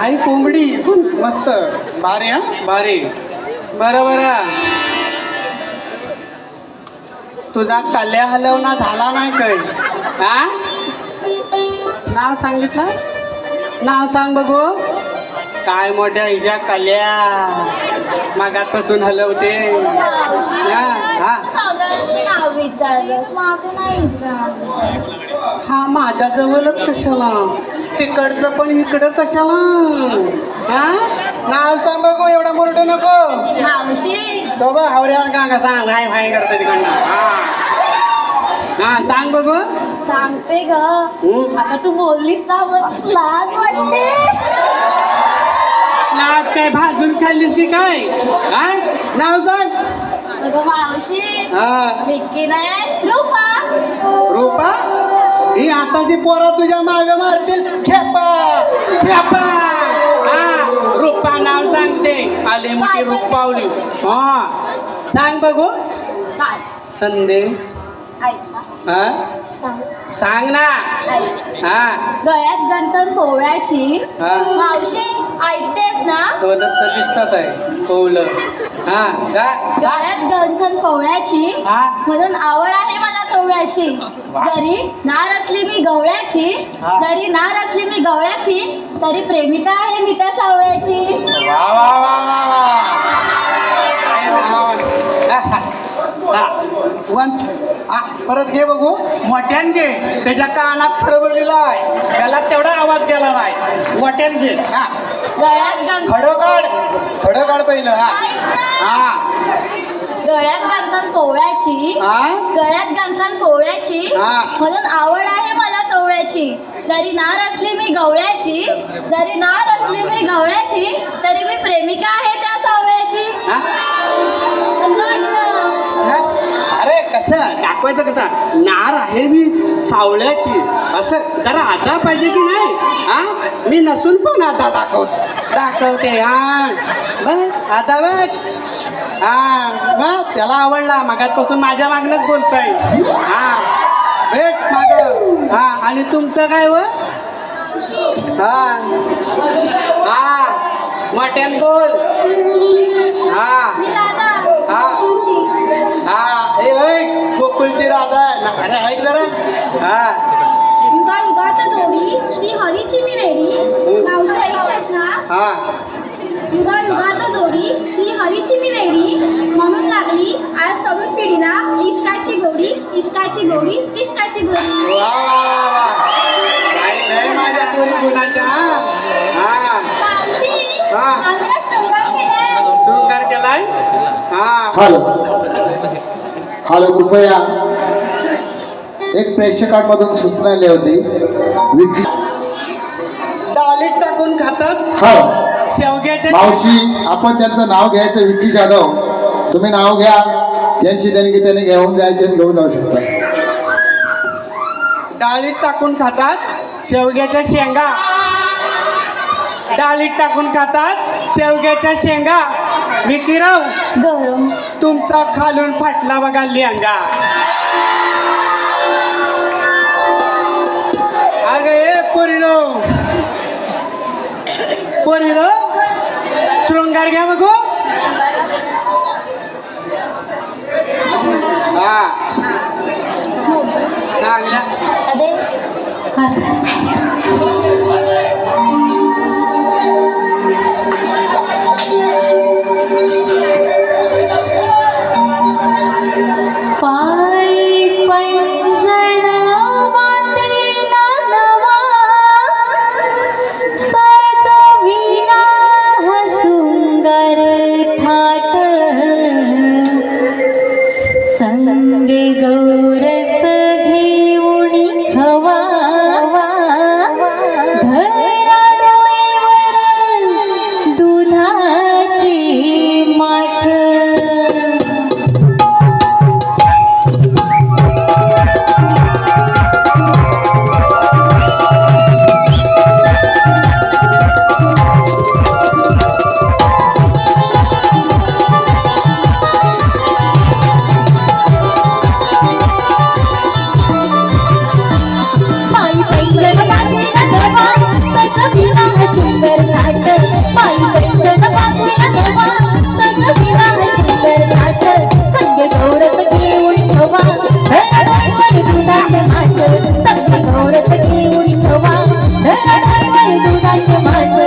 F: आई कोंबडी मस्त भारी. हा भारी. बरं बरं, तुझा कल्या हलवणा झाला नाही काय. हा नाव सांगितलं, नाव सांग बघू. काय मोठ्या हिच्या कल्या मागापासून हलवते. हा हा
B: नाव विचारलंस, माझं नाही विचारलं.
F: हा माझ्या जवळच कशाला, तिकडचं पण इकडं कशाला. हा नाव सांग बघू, एवढा मोठं नको.
B: मावशी
F: तो बघ हावऱ्यावर का कसा भाई भाई करतो तिकडनं. हा सांग बघू.
B: सांगते ग, आता तू बोललीस ना मग लाज वाटते.
F: नाच काय भाजून खाल्लीस की काय. हा नाव सांग.
B: अगं मावशी,
F: हा
B: विक्की नाही रूपा.
F: रूपा, ही आताची पोरं तुझ्या माग मारतील. खेपा खेपा. हा रूपा नाव सांगते, आली मोठी रूप पावली. हा सांग बघू.
B: काय
F: संदेश.
B: ऐका
F: हा
B: सांग.
F: सांग ना.
B: ऐक.
F: हा
B: गळ्यात गंतन पोवळ्याची.
F: हा.
B: मावशी ऐकतेस ना.
F: तोलत तर दिसतात आहे कोवलं. हा गा
B: गळ्यात गंथन पोवळ्याची,
F: हा.
B: म्हणून आवड आहे मला सोवळ्याची. जरी नार असली मी गवळ्याची,
F: हा.
B: जरी नार असली मी गवळ्याची, तरी प्रेमिका आहे मी त्या सावळ्याची.
F: वा वा वा वा वा. वन्स परत घे बघू. मोठ्यान घे, त्याच्या कानात खडबडलेला आहे, त्याला तेवढा आवाज गेला नाही. मोठ्यान घे. हा
B: गळ्यात गंथन
F: खडं काढ पहिलं. हा हा
B: गळ्यात गंथन पोवळ्याची,
F: हा
B: गळ्यात गंथन पोवळ्याची,
F: हा.
B: म्हणून आवड आहे मला सोवळ्याची. जरी नार असली मी गवळ्याची, जरी नार असली मी गवळ्याची, तरी मी प्रेमिका आहे त्या सावळ्याची.
F: हा?
B: असं वाटलं.
F: हा? अरे कसं दाखवायचं, कसं नार आहे मी सावळ्याची, असं जरा आता पाहिजे की नाही. हा मी नसून पण आता दाखवते. हा बघ आता बघ. हा मग त्याला आवडला, मागातपासून माझ्या मागणंच बोलतोय. हा भेट माग. हा आणि तुमचं काय व. हा हा मोठ्यान बोल. हा
B: मी दादा
F: हा. हा हे गोकुळची राधा. अरे ऐक जरा. हा
B: युगा युगात जोडी श्री हरीची मी वेडी. मावशी ऐकतेस ना.
F: हा
B: युगा युगात जोडी श्री हरीची मी वेडी, म्हणून लागली आज तरुण पिढीला इश्काची गोडी, इश्काची गोडी, इश्काची गोडी.
F: वा वा वा वा. काही नाही माझ्या पोरी गुणाच्या. हा
B: मावशी
F: हा.
B: आम्हाला शृंगार केलाय.
F: शृंगार केलाय. हा
I: हॅलो कृपया एक प्रेक्षकांमधून सूचना आली होती. विकी
F: डालीत टाकून खातात
I: हा
F: शेवग्याच्या.
I: मावशी, आपण त्यांचं नाव घ्यायचं, विकी जाधव. तुम्ही नाव घ्या, त्यांची देणगी त्यांनी घेऊन जायचे, घेऊन जाऊ शकता.
F: डाळीत टाकून खातात शेवग्याच्या शेंगा. डाळीत टाकून खातात शेवग्याच्या शेंगा. विकीराव,
G: गौरव
F: तुमचा खालून फाटला बघा लेंगा. अगं ए पोरीनो, पोरीनो शृंगार घ्या बघू. हा चांगला.
G: पायी पैंजण बांधला नवा, सजविला हा शृंगार थाट. संगे गौरस घेऊनी हवा, धरा डोईवर दुधाची माठ. पायी पैंजण बांधलेला नवा, सजविला हा सुंदर थाट. पायी पैंजण बांधलेला नवा, सजविला हा सुंदर थाट. संगे गौरस घेऊन हवा, धरा डोईवर दुधाचे माठ. संगे गौरस घेऊन हवा, धरा डोईवर दुधाचे माठ.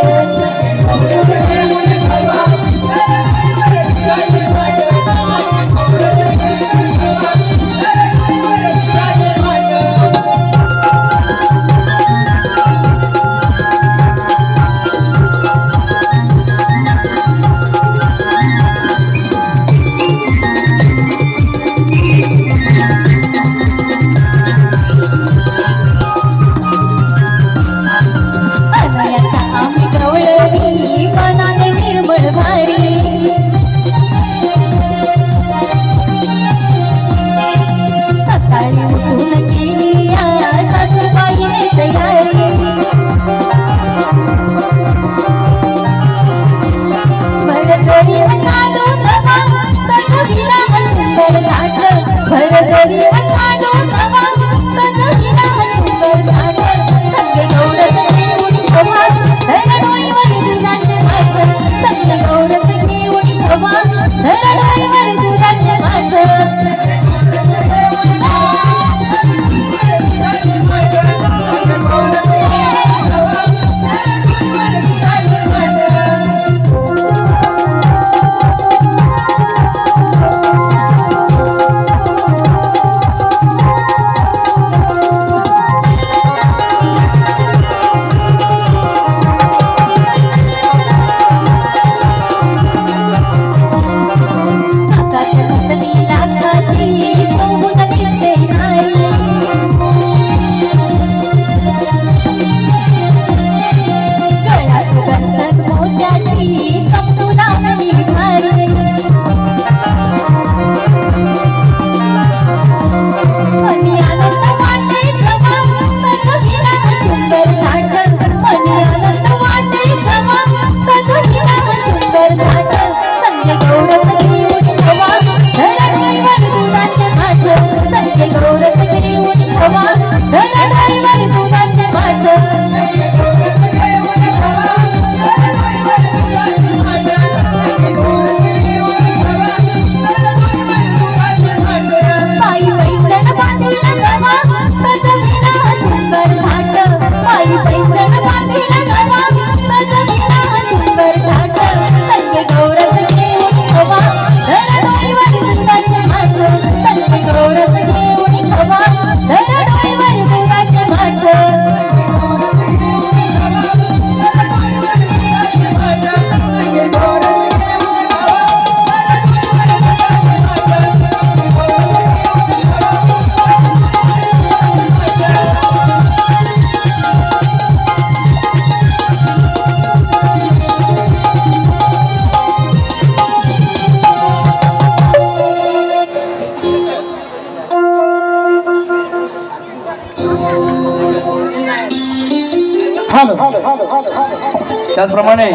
H: त्याचप्रमाणे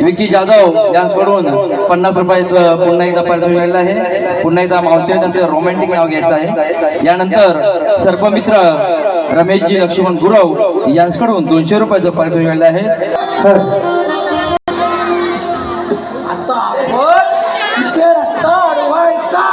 H: विकी जाधव यांच्याकडून 50 रुपयाचं पुन्हा एकदा पारितोषिक आलेलं आहे. पुन्हा एकदा मावशीने त्यांचं रोमॅन्टिक नाव घ्यायचं आहे. यानंतर सर्पमित्र रमेशजी लक्ष्मण गुरव यांच्याकडून 200 रुपयाचं पारितोषिक आलेलं आहे.
E: आता आपण इथे रस्ता अडवायचा.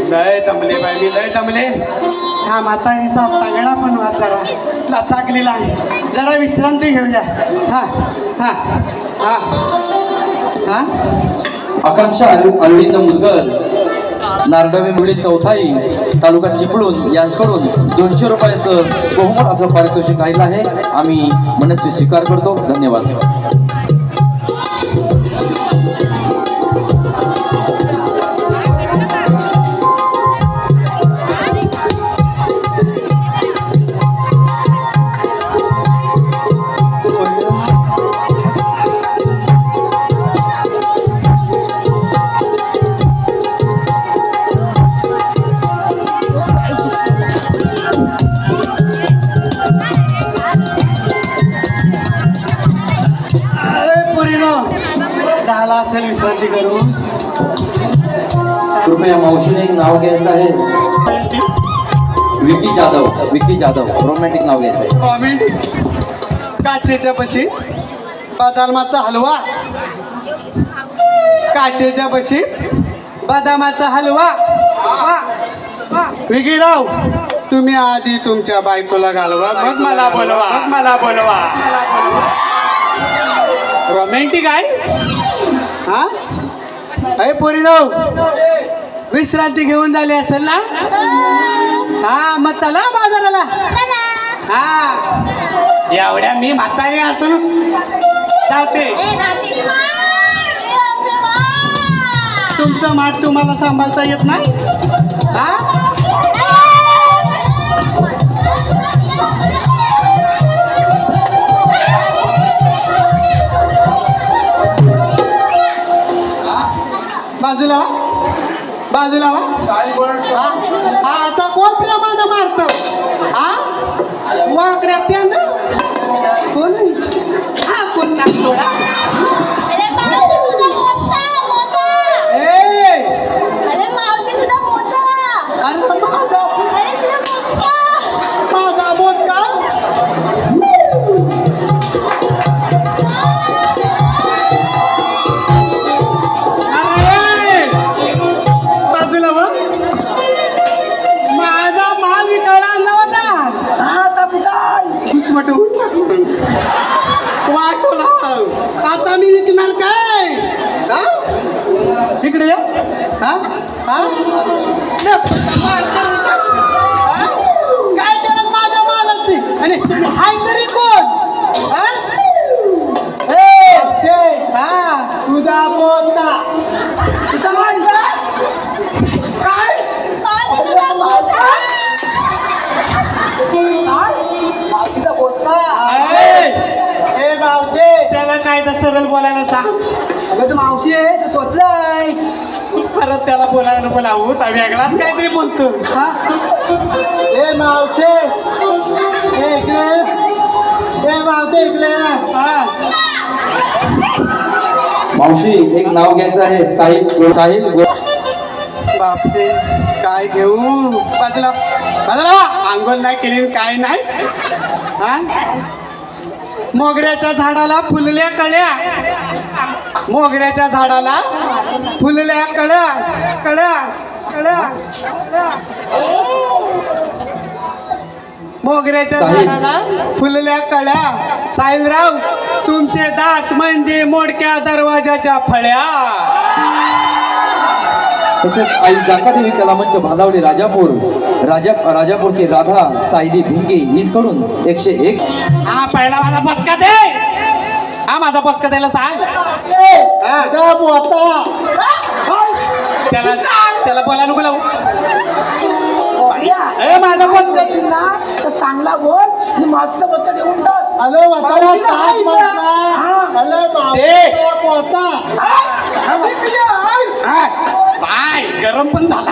F: लय दमले बाई मी लय दमले. हा म्हातारीचा तांगडा पण वाच जरा चाकलेला आहे. जरा विश्रांती घेऊया. हा हा हा हा
H: आकांक्षा अरविंद मुदगल नारडवे मुली चौथाई तालुका चिपळूण यांच्याकडून 200 रुपयाचं बहुमत असं पारितोषिक आलेलं आहे. आम्ही मनस्वी स्वीकार करतो. धन्यवाद.
F: झाला असेल विश्रांती करू.
H: कृपया मावशीने एक नाव घ्यायचं आहे. विकी जाधव रोमॅन्टिक नाव घ्यायचं आहे.
F: कॉमेडी काचेच्या बशीत बदामाचा हलवा. काचेच्या बशीत बदामाचा हलवा. विकीराव तुम्ही आधी तुमच्या बायकोला घालवा मग मला बोलवा. रोमॅन्टिक आहे हा. अरे पोरीराव विश्रांती घेऊन झाली असेल ना. हा मग चला बाजाराला. हा एवढ्या मी म्हातारी असून जाते. तुमचं माठ तुम्हाला सांभाळता येत नाही. हा बाजूला हा असा कोण प्रमाण मारत. हा वाकड्या प्यांद कोण हा कोण नाचतो. माझा मोजका वाटोला. आता मी विकणार काय. इकडे हा हा काय केलं माझ्या मालाची आणि हाय तरी कोण. हा तुझा बोलता काय मावशीचा बोचका. हे बावते त्याला काय तर सरळ बोलायला सांग.
D: अगं तू मावशी आहे तू स्वतःय.
F: परत त्याला बोलायला बोलावू तर वेगळाच काहीतरी बोलतो.
D: हा
F: ए मावशे, ए इकडे, ए मावते इकडे. हा
H: मावशी एक नाव घ्यायचं आहे, साहिल
F: बापरे, काय घेऊ? बाजूला बाजूला, आंघोळ नाही केली काय नाही. हा मोगऱ्याच्या झाडाला फुलल्या कळ्या, मोगऱ्याच्या झाडाला फुलल्या कळ्या कळ्या कळ्या, मोगऱ्याच्या झाडाला फुलल्या कळ्या. साहिलराव, तुमचे दात म्हणजे मोडक्या दरवाजाच्या फळ्या.
H: तसेच आई जाकादेवी कलामंच भालावली राजापूरची राधा सायली भिंगे कडून 101.
F: हा पहिला माझा पचका दे, हा माझा पचका द्यायला सांग. त्याला त्याला बोला नको लावू. ए माझा पचका
E: ना तर चांगला बोल आणि मागचा पत्ता देऊन टाक.
F: हॅलो वाताला काय म्हणता? हॅलो बाय गरम पण झाला.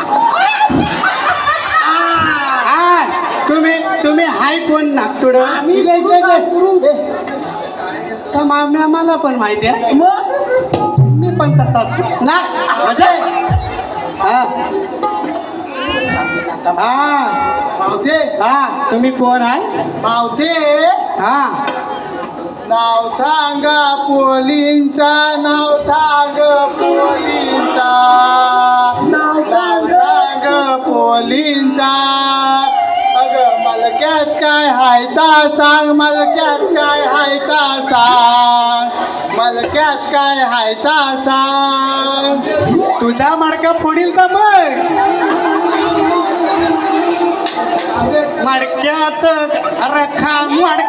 F: तुम्ही हाय कोण नागतोड तर मामी आम्हाला पण माहिती आहे. मी पण तसाच ना मजा हा हा मावते. हा तुम्ही कोण आहे मावते? हा नाव सांग पोलींचा, नाव सांग पोलींचा, नाव सांग पोलींचा. अगं मलक्यात काय हाय ता सांग, मलक्यात काय हाय ता सांग, मलक्यात काय हाय ता सांग. तुझा मडका फोडील का बघ, मडक्यात रखा मड,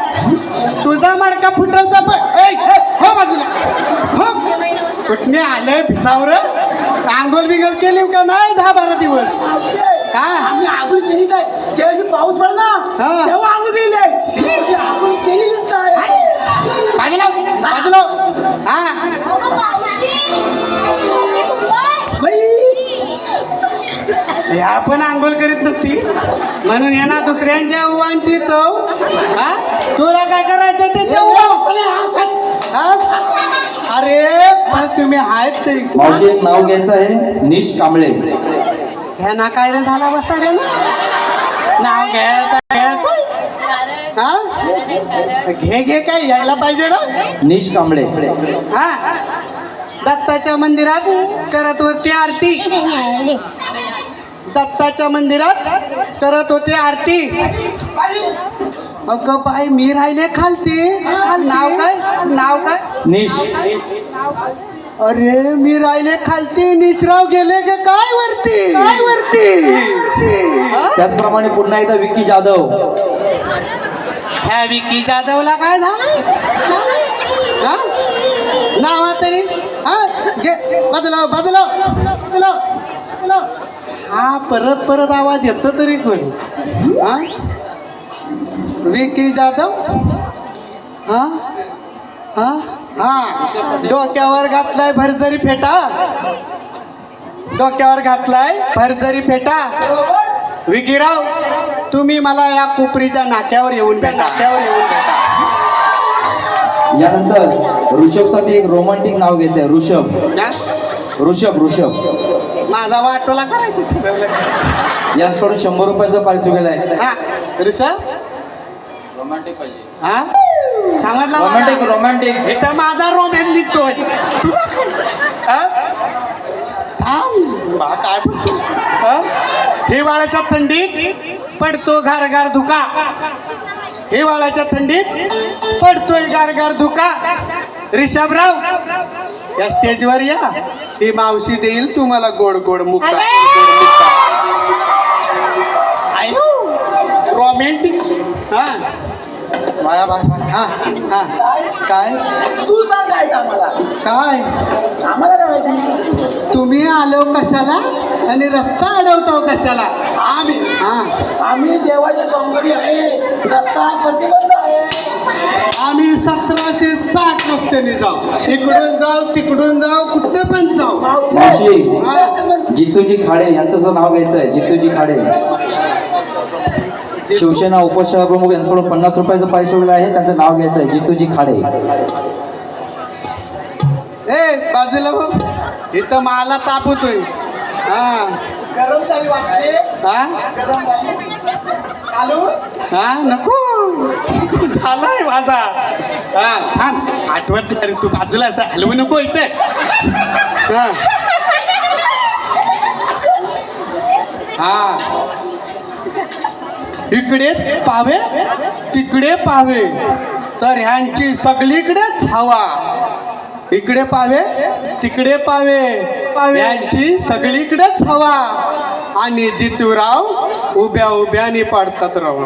F: तुझा मडका फुटल तर हो बाजूला हो. कुठने आले भिसावर आंघोळ बिंगोळ केली का नाही 10-12 दिवस?
E: हा आम्ही आंघोळ केली काय तेव्हा पाऊस पडला
F: हा.
E: तेव्हा आंघोळ केली नाही, आंघोळ केलीच नाही.
F: बाजूला बाजूला. हा ह्या पण आंघोळ करीत नसती म्हणून यांना दुसऱ्यांच्या उवांची चव. हा तुला काय करायचं त्याच्या हा? अरे पण तुम्ही आहेत तरी.
H: मावशी एक नाव घ्यायचं आहे, निश कांबळे.
F: ह्यांना काय रे झाला बसाड्या नाव घ्यायचं हा घे काय यायला पाहिजे ना.
H: निश कांबळे.
F: हा दत्ताच्या मंदिरात करत होती आरती, दत्ताच्या मंदिरात करत होते आरती. अगं बाई मी राहिले खालती. नाव काय? नाव काय?
H: निश.
F: अरे मी राहिले खालती, निशराव गेले का काय वरती? काय वरती?
H: त्याचप्रमाणे पुन्हा एकदा विक्की जाधव.
F: ह्या विक्की जाधवला काय झालं? नावा तरी हा घे बदला बदला बदला. हा परत आवाज येतो तरी कोणी? हा विक्की जाधव. हा हा हा डोक्यावर घातलाय भरजरी फेटा, डोक्यावर घातलाय भरजरी फेटा. विकीराव तुम्ही मला या कोपरीच्या नाक्यावर येऊन भेटा.
H: यानंतर ऋषभसाठी एक रोमॅन्टिक नाव घ्यायचं आहे, ऋषभ. ऋषभ
F: माझा वाटोला करायचं.
H: याचकडून 100 रुपयाचा पारितोषिक आहे.
F: हा ऋषभ
H: रोमॅन्टिक पाहिजे.
F: हा सांगितलं
H: रोमॅन्टिक.
F: इथं माझा रोमॅन्स निघतोय. तुला थांब काय बोलतो? हिवाळ्याच्या थंडीत पडतो गारगार धुका, हिवाळ्याच्या थंडीत पडतोय गारगार धुका. ऋषभराव या स्टेजवर या, ही मावशी देईल तुम्हाला गोड गोड मुक्का. रोमॅन्टिक. हा माया बाय हा हा काय
E: तू सांगायचं आम्हाला,
F: काय
E: आम्हाला काय माहिती.
F: तुम्ही आलो कशाला आणि रस्ता अडवतो कशाला?
E: आम्ही देवाचे सौंदर्य आहे, रस्ता प्रतिबंध आहे.
F: आम्ही 1760 रस्त्याने जाऊ, इकडून जाऊ तिकडून जाऊ कुठे पण जाऊ.
H: मावशी
F: हा?
H: जितूजी खाडे यांचं सुद्धा नाव घ्यायचं आहे. जितूजी खाडे शिवसेना उपशहर प्रमुख यांच्याकडून 50 रुपयाचं पारितोषिक ठेवलेलं आहे. त्यांचं नाव घ्यायचं आहे. जितूजी खाडे.
F: ए बाजूला हो, इथं मला ताप होतोय. हा
D: गरम झाली वाटते.
F: हा
D: गरम झाली. चालू.
F: हा नको झालाय माझा. हा थांब, आठवत नाही रे, तू बाजूला असता हलवू नको इथे. हा हा इकडे पावे तिकडे पावे तर ह्यांची सगळीकडेच हवा. इकडे पावे तिकडे पावे यांची सगळीकडेच हवा. आणि जितूराव उभ्या उभ्यानी पाडतात राव.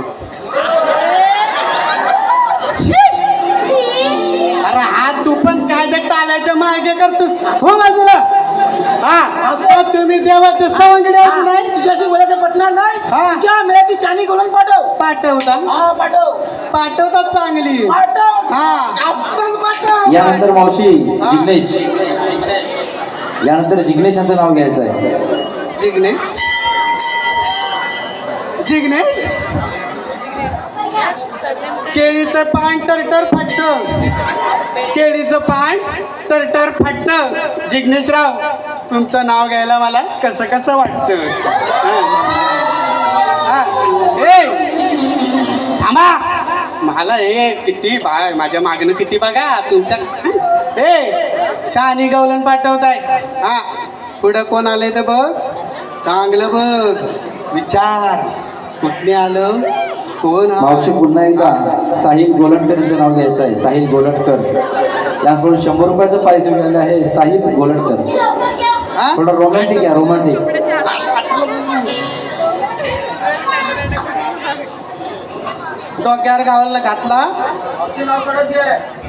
F: अरे हा तू पण कायदे टाळायच्या मागे करतोस हो बाजूला. हा तर तुम्ही देवाचे सवंगडे आहेत नाही.
E: तुझ्याशी बोलायचं पटणार नाही.
F: हा.
E: तुझ्या मेळ्याची शाणी करून पाठव.
F: पाठवता
E: हा पाठव.
F: पाठवतात चांगली.
E: पाठव.
F: हा आत्ताच पाठव.
H: यानंतर मावशी जिग्नेश. यानंतर जिग्नेश यांचं नाव घ्यायचं आहे.
F: जिग्नेश जिग्नेश केळीचं पान टरटर फाटतं. केळीचं पान टरटर फाटतं. जिग्नेशराव तुमचं नाव घ्यायला मला कसं कसं वाटतं. थांबा, मला हे किती माझ्या मागणं किती बघा तुमच्या. शहाणी गवलन पाठवताय. हा पुढं कोण आलंय तर बघ, चांगलं बघ, विचार कुठले आलं कोण.
H: मावशी पुन्हा एकदा साहिल गोलटकर यांचं नाव घ्यायचं आहे. साहिल गोलटकर याचकडून 100 रुपयाचं पारितोषिक मिळालं आहे. साहिल गोलटकर. थोडं रोमॅन्टिक आहे, रोमॅन्टिक.
F: डोक्यावर गावाला घातला.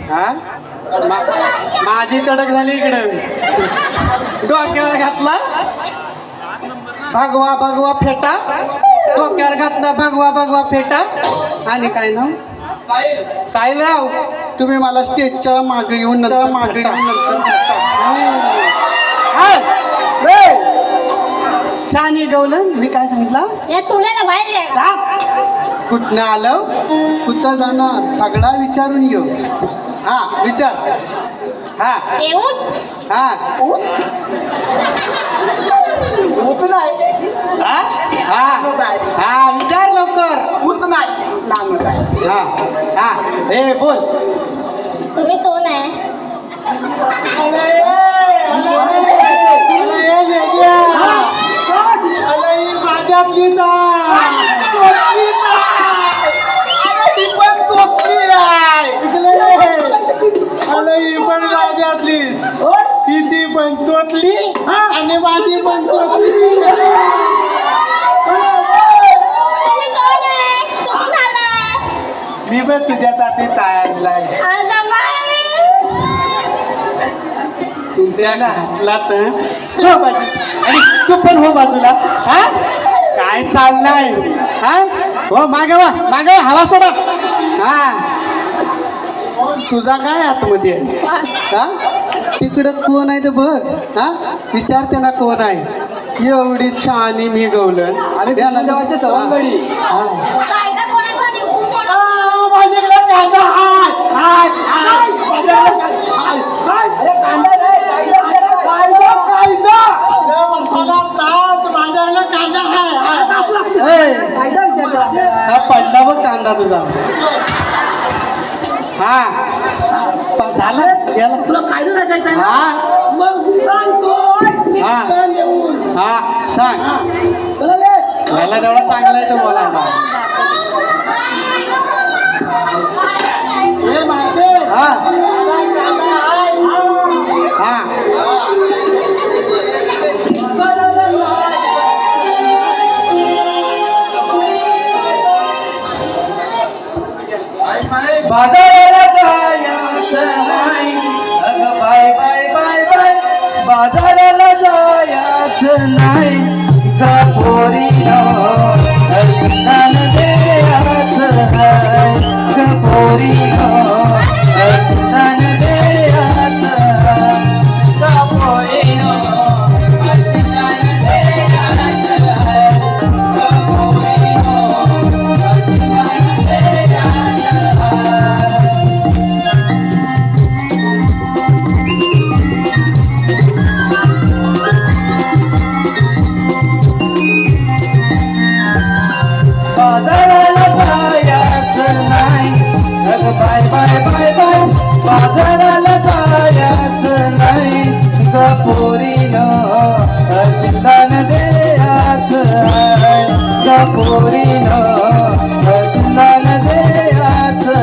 F: हा माझी कडक झाली इकडं. डोक्यावर घातला भगवा भगवा फेटा. डोक्यावर घातला भगवा भगवा फेटा. आणि काय नाव साहिलराव. तुम्ही मला स्टेजच्या मागे येऊन नंतर शानी गवलन. मी काय सांगितलं
A: तुला बाहेर
F: कुठनं आलं कुठं जाणार सगळा विचारून घेऊ. हा विचार. हा हा
E: होत नाही.
F: हा हा विचार लवकर.
E: होत नाही.
F: हा हा हे बोल.
A: तुम्ही कोण आहे?
F: माझ्यातली पण माझ्यातली ती पण तोतली आणि माझी पण तोतली.
A: तुम्ही कोण आहे? कुठून आलाय?
F: मी पण तुझ्यासाठी तयारलाय. तुमच्या हातला तर हो बाजू आणि तू पण हो बाजूला. हा काय चाललाय. हा हो मागवा मागवा हवा सोडा. हा तुझा काय आतमध्ये आहे. हा तिकडं कोण आहे ते बघ. हा विचारते ना कोण आहे. एवढी शहाणी मी गवलन.
D: अरे देवाच्या सवंगडी.
A: कायदा कोणाचा निवडून कोणा?
F: माझ्याकडे कांदा हाय माझ्याकडे
E: अरे कांदा नाही.
F: माझ्याकडे कांदा हाय.
E: कायदा विचारतो.
F: हा पडला बघ कांदा तुझा. हा झालं गेला.
E: तुला कायदा सांगायचा आहे ना?
F: हा
E: मग सांगतो. येऊन
F: हा सांग.
E: चला रे.
F: याला तेवढा चांगला आहे तो बोलायला. हे माहिती हा हा
C: बाजाराला जायचं नाही. अगं बाय बाय बाय बाय. बाजाराला जायचं नाही. पोरीनो स्नान द्यायचं हाय. पोरीनो स्नान द्यायचं बाय बाय बाय बाय बाजाराला जायचं नाही ग पोरीनं सिंधान द्यायचं हाय ग पोरीनं सिंधान द्यायचं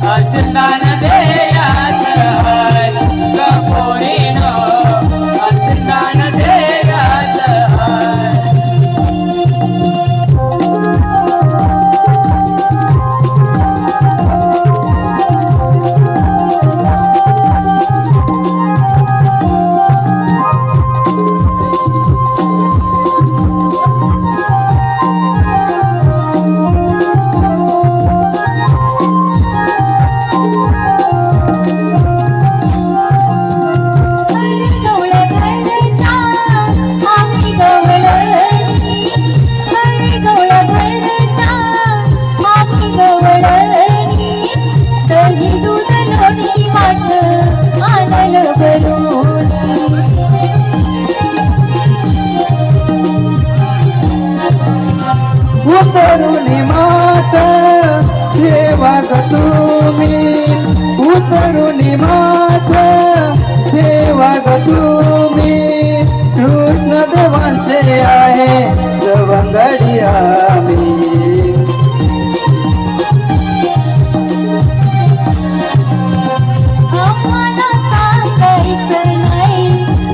C: हाय
D: सिंधान द्यायचं हाय ग पोरीनं सिंधान द्यायचं हाय
C: उतरुनी मात ठेवा ग तुम्ही उतरुनी मात ठेवा ग तुम्ही कृष्ण देवांचे आहे सवंगडी आम्ही
G: आम्हाला सांगायचं नाही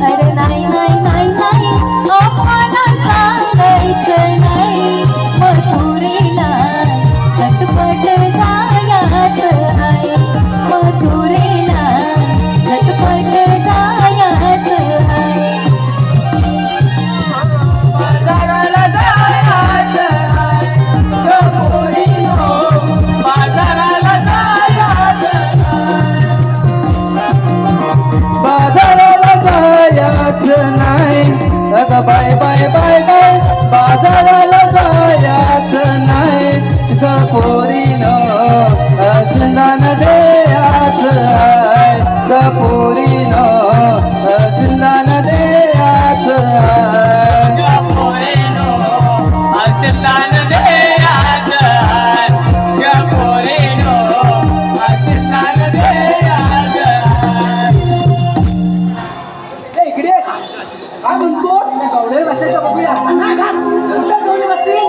G: अरे नाही नाही नाही नाही आम्हाला सांगायचं नाही मथुरेला झटपट जायचं आहे मथुरेला झटपट जायचं आहे
D: बाजाराला जायचं हाय ग पोरीनो बाजाराला जायचं
C: बाजाराला जायचं नाही अग बाय बाय बाय बाय बाजाराला जायचं नाही ग पोरीनं सिंधान द्यायचं हाय ग पोरीनं सिंधान द्यायचं हाय
D: ग पोरीनो सिंधान द्यायचं हाय ग पोरीनो सिंधान द्यायचं हाय
E: इकडे काय म्हणतो गवळे बसायचं बघूया कुठं गवळे बसतील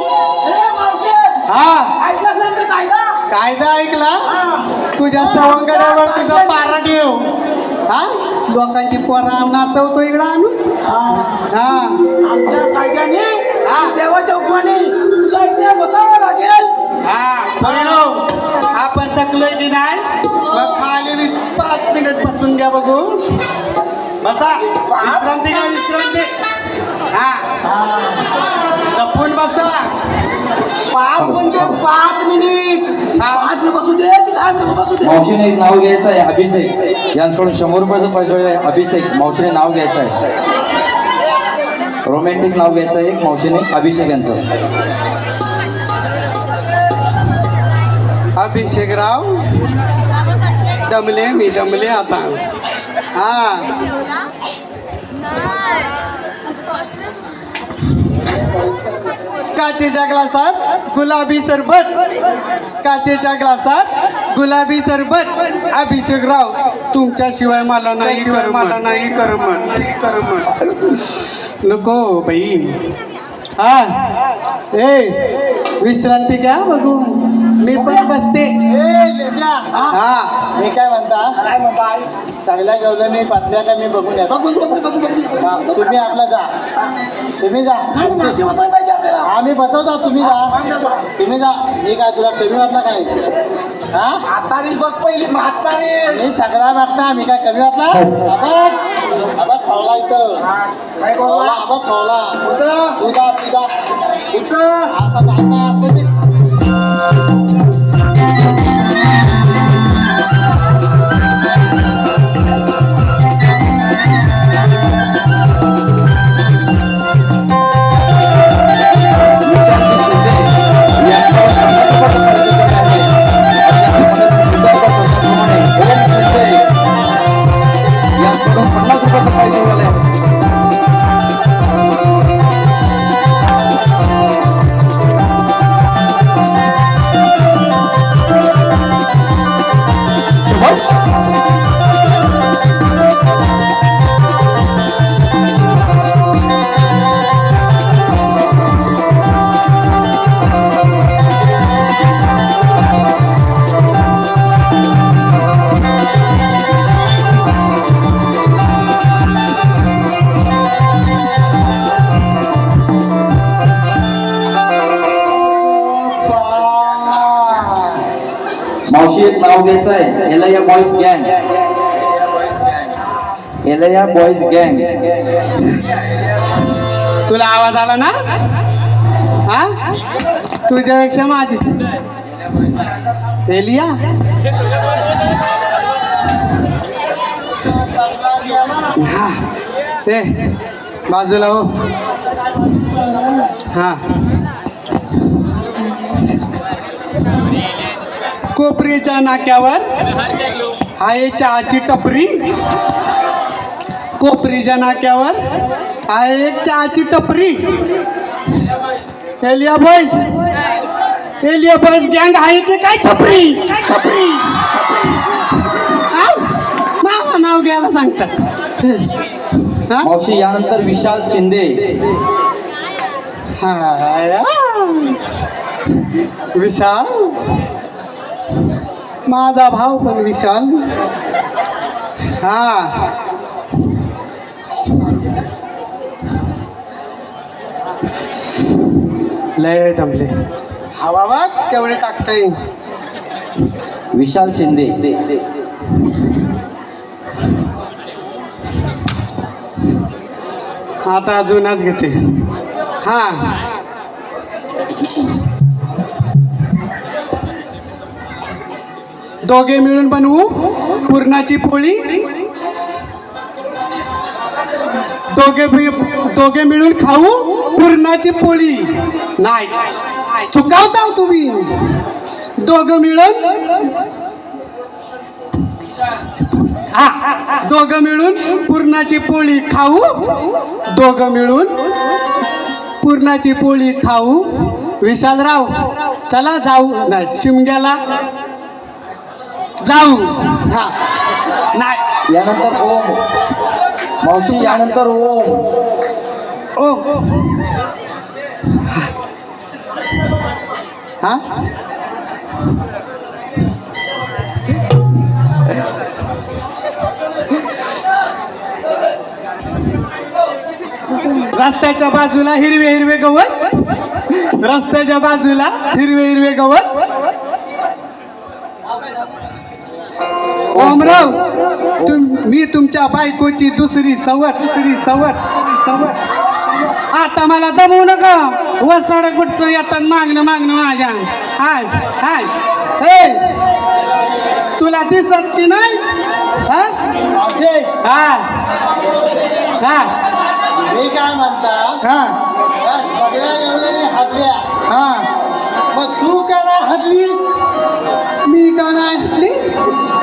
F: हा
E: ऐकलं ना ते कायदा
F: कायदा ऐकला तुझ्या सवंगड्यावर तुझा पारा ठेव हा लोकांची पोरा नाचवतो इकडं आणून हा
E: आमच्या कायद्याने देवाच्या हुकमाने तुला इथे बसावं लागेल
F: हा परिणाम आपण थकलोय की नाही मग खाली 5 मिनिट बसून घ्या बघू बसा विश्रांती घ्या विश्रांती हा जपून बसा
E: 5 मिनिट 5 मिनिट बसू दे की 10 मिनिट बसू दे
H: मावशीने एक नाव घ्यायचं आहे अभिषेक यांच्याकडून 100 रुपयाचं पैसे आहे अभिषेक मावशीने नाव घ्यायचं आहे रोमॅन्टिक नाव घ्यायचं आहे एक मावशीने अभिषेक यांचं
F: अभिषेकराव दमले मी दमले आता हा काचेच्या ग्लासात गुलाबी सरबत काचेच्या ग्लासात गुलाबी सरबत अभिषेकराव तुमच्याशिवाय मला नाही करमत नको बाई हा ए विश्रांती घ्या बघू मी पण बसते हा मी काय म्हणता चांगल्या गवल्याने पातल्या का मी बघून येतो तुम्ही आपला जा तुम्ही जा आम्ही बसवतो तुम्ही जा मी काय तुला कमी वाटला काय हा
E: म्हातारी बघ पहिली म्हातारी
F: मी सगळा वाटता मी काय कमी वाटला आबा खावला इथं
E: काय गोवा
F: आबा खावला
E: कुठं
F: तुझा
E: कुठं
F: आता जाणार कधी
H: मावशी एक नाव घ्यायचं आहे, एलया बॉईज गँग. एलया बॉईज गँग.
F: तुला आवाज आला ना? हा, तुझ्यापेक्षा माझी एलिया. हा, ए बाजूला हो. हा, कोपरीच्या नाक्यावर आहे चहाची टपरी. कोपरीच्या नाक्यावर आहे एक चहाची टपरी. एलिया बॉईज गँग आहे की काय छपरी? माझं नाव घ्यायला सांगतात. हा?
H: मावशी यानंतर विशाल शिंदे.
F: हा, विशाल माझा भाऊ पण विशाल. हा, लय दमले. हवा बघ केवढे टाकताय.
H: विशाल शिंदे.
F: आता अजूनच घेते. हा, दोघे मिळून बनवू पुरणाची पोळी. दोघे मिळून खाऊ पुरणाची पोळी. नाही, चुकावता तुम्ही. दोघं मिळून, हा, दोघं मिळून पुरणाची पोळी खाऊ. दोघं मिळून पुरणाची पोळी खाऊ. विशालराव चला जाऊ. नाही, शिमग्याला जाऊ. हा, नाही,
H: यानंतर ओम. मावशी यानंतर ओम.
F: ओ, हा, रस्त्याच्या बाजूला हिरवे हिरवे गवत. रस्त्याच्या बाजूला हिरवे हिरवे गवत. ओमराव, मी तुमच्या बायकोची दुसरी सवत. आता मला दमवू नका. वसाड कुठचं येतात मागणं माझ्या. हाय हाय, ए तुला दिसत की नाही? हा, हा,
I: मी काय म्हणता,
F: हा,
I: या सगळ्या एवढ्याने हसल्या,
F: हा.
I: मग तू का नाही हसली?
F: मी का नाही हसली?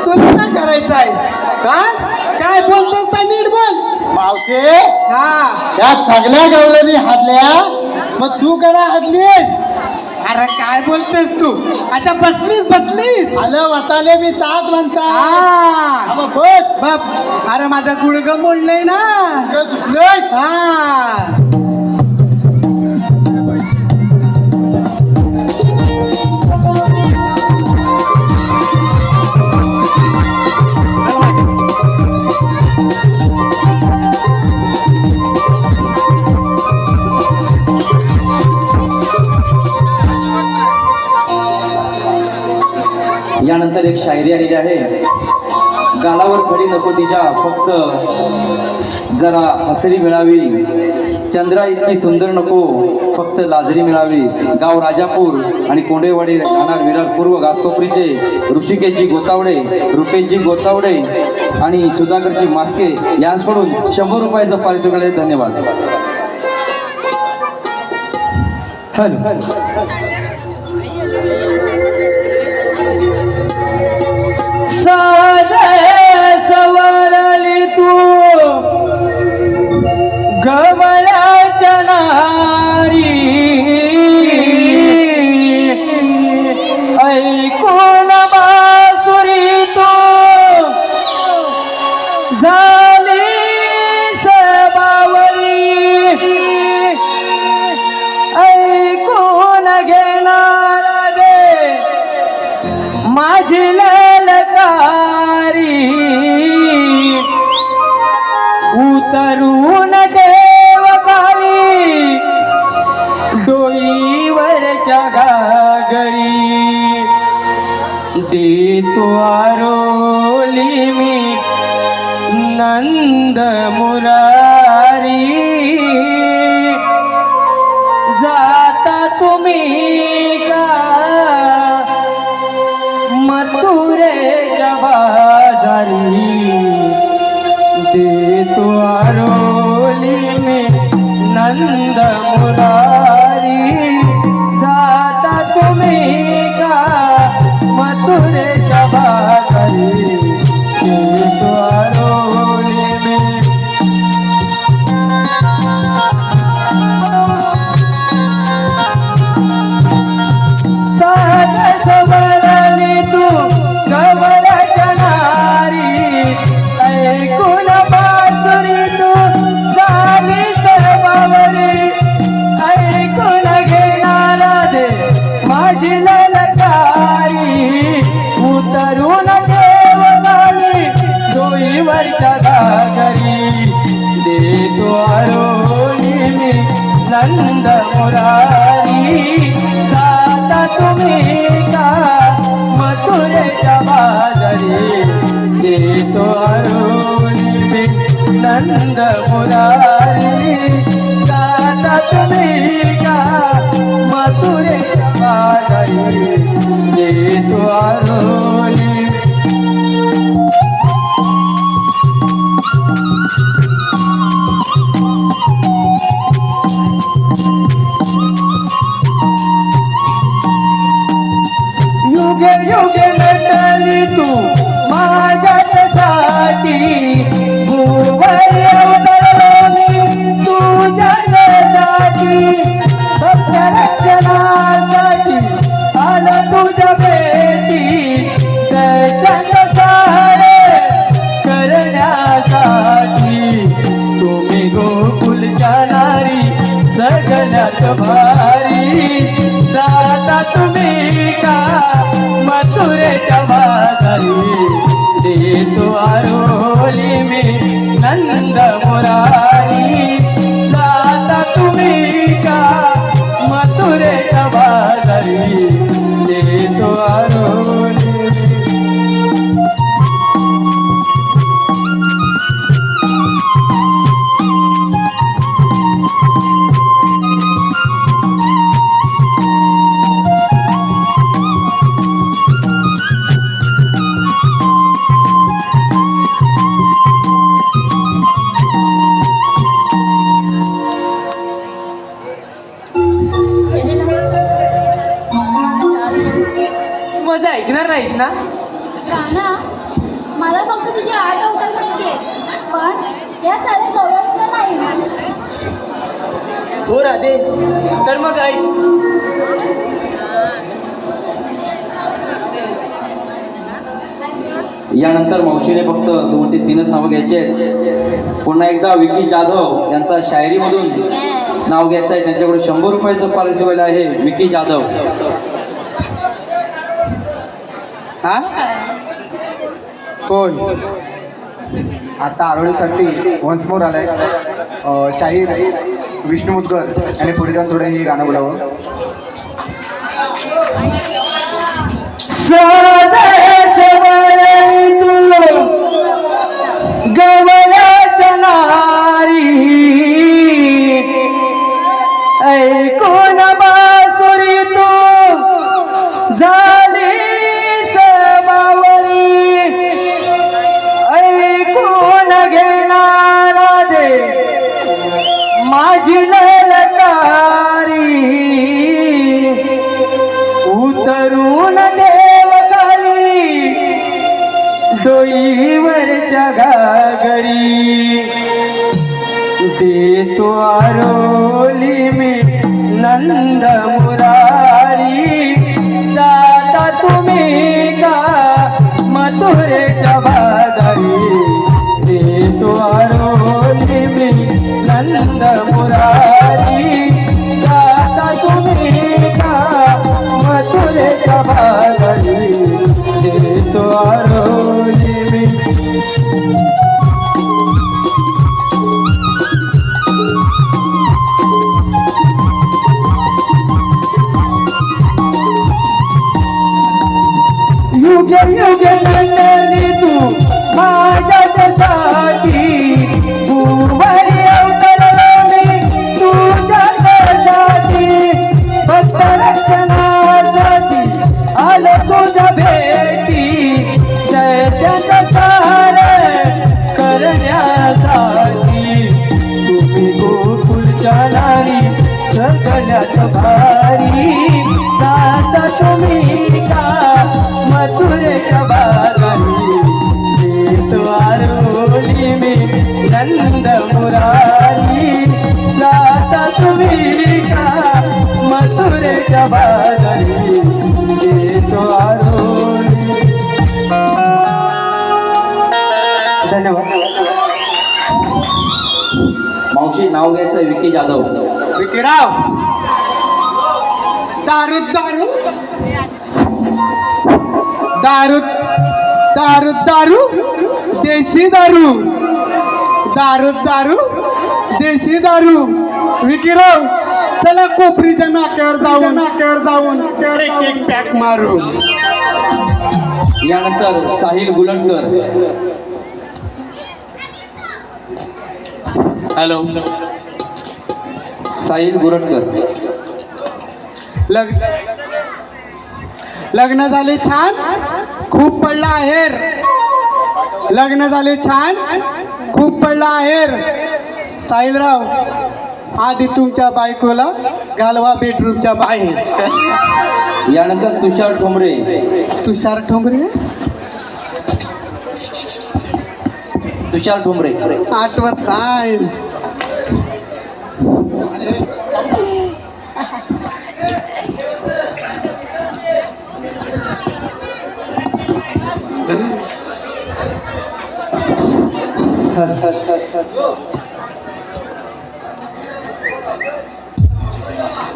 F: तुला काय करायचं आहे? काय बोलतोस का? नीट बोल.
I: मावशे,
F: हा,
I: त्या सगळ्या गवल्याने हसल्या, मग तू का नाही हसली?
F: अरे काय बोलतेस तू? अच्छा, बसलीस.
I: आलं वाताले मी तात म्हणता.
F: हा,
I: मग बस
F: बाप, अरे माझं गुडघं मोडलंय ना.
I: दुखलंय.
F: हा,
H: यानंतर एक शायरी आलेली आहे. गालावर खडी नको तिच्या, फक्त जरा हसरी मिळावी. चंद्रा इतकी सुंदर नको, फक्त लाजरी मिळावी. गाव राजापूर आणि कोंडेवाडी राहणार विरार पूर्व घासकोपरीचे ऋषिकेशजी गोतावडे, रुपेशजी गोतावडे आणि सुधाकरजी मास्के यांच्याकडून 100 रुपयाचं पारितोषिक आहे. धन्यवाद. हॅलो.
C: सवारली तू गवळ्याच्या नारी, ऐकून बासुरी तू झाली सबावरी, ऐकून घेणार गे माझी ललकारी, उतरून देव खाली डोईवरच्या घागरी. देतो आरोली मी नंद मुरारी जाता तुम्ही का मथुरेच्या बाजारी देतो आरोली मी नंद मुरारी जाता तुम्ही का मथुरेच्या बाजारी देतो आरोली मी साध सवरली तू कमळाच्या नारी ऐकून बासुरी तू झाली सर्वावरी ऐकून घेणारा दे माझी ललकारी उतरून देव झाली डोईवरच्या घागरी देतो आरोली मी नंद मुरारी जाता तुम्ही का मथुरेच्या बाजारी देतो आरोली मी नंद मुरारी जाता तुम्ही का मथुरेच्या बाजारी देतो आरोली युगे युगे नटली तू माझ्यासाठी भूवरी अवतरलो मी तुझ्यासाठी भक्त रक्षणासाठी आलं तुझ्या भेटी दैत्याचं सहारे करण्यासाठी तुम्ही गोकुलच्या नारी सगळ्यात भारी जाता तुम्ही का मथुरेच्या बाजारी देतो आरोली मी नंद मुरारी जाता तुम्ही का मथुरेच्या बाजारी देतो आरोली
D: माझं ऐकणार नाहीस ना?
B: काना मला फक्त तुझी 8 अवतार माहिती पण या साऱ्या गौरवांचं नाही.
D: हो राधे, तर मग आई
H: यानंतर मावशीने फक्त 2 ते 3च नावं घ्यायचे आहेत. पुन्हा एकदा विकी जाधव यांचा शायरीमधून नाव घ्यायचं आहे. त्यांच्याकडून 100 रुपयाचं पारितोषिक आहे. विकी जाधव.
F: हा कोण आता आरोळीसाठी वन्स मोर आलाय. शाहीर विष्णू मुदगर आणि पुढे जाऊन थोडं हे गाणं बोलावं.
C: गवळ्याच्या नारी ऐकून बासुरी तू झाली सबावरी ऐकून घेणारा दे माझी ललकारी उतरून देव खाली डोईवरच्या घागरी देतो आरोली मी नंद मुरारी जाता तुम्ही का मथुरेच्या बाजारी देतो आरोली मी नंद मुरारी जाता तुम्ही का मथुरेच्या बाजारी देतो आरोली मी. युगे युगे नंदनी तू माझ्यासाठी भूवरी अवतरलो मी तुझ्यासाठी फक्त रक्षणासाठी आलो तुझ्या भेटी दैत्याचा सार करण्यासाठी तुम्ही गोकुळच्या नारी सगळ्यात भारी दाता तुम्ही का मथुरेच्या बागारी येतो आरोली मी नंद मुरारी दाता तुम्ही का मथुरेच्या बागारी येतो आरोली. धन्यवाद.
H: मावशी नाव घ्यायचं विकी जाधव.
F: विकीराव, दारू दारू दारू दारू दारू देशी दारू दारू दारू देशी दारू. विकीराव, चला कोपरीच्या नाक्यावर जाऊन एक एक पॅक मारू.
H: यानंतर साहिल गुलटकर.
F: हॅलो,
H: साहिल गुरटकर.
F: लग्न झाले छान, खूप पडला आहेर. लग्न झाले छान, खूप पडला आहेर. साहिलराव, आधी तुमच्या बायकोला घालवा बेडरूमच्या बाहेर.
H: यानंतर तुषार ठोंबरे.
F: तुषार ठोंबरे,
H: तुषार ठोंबरे.
F: आठवत नाही.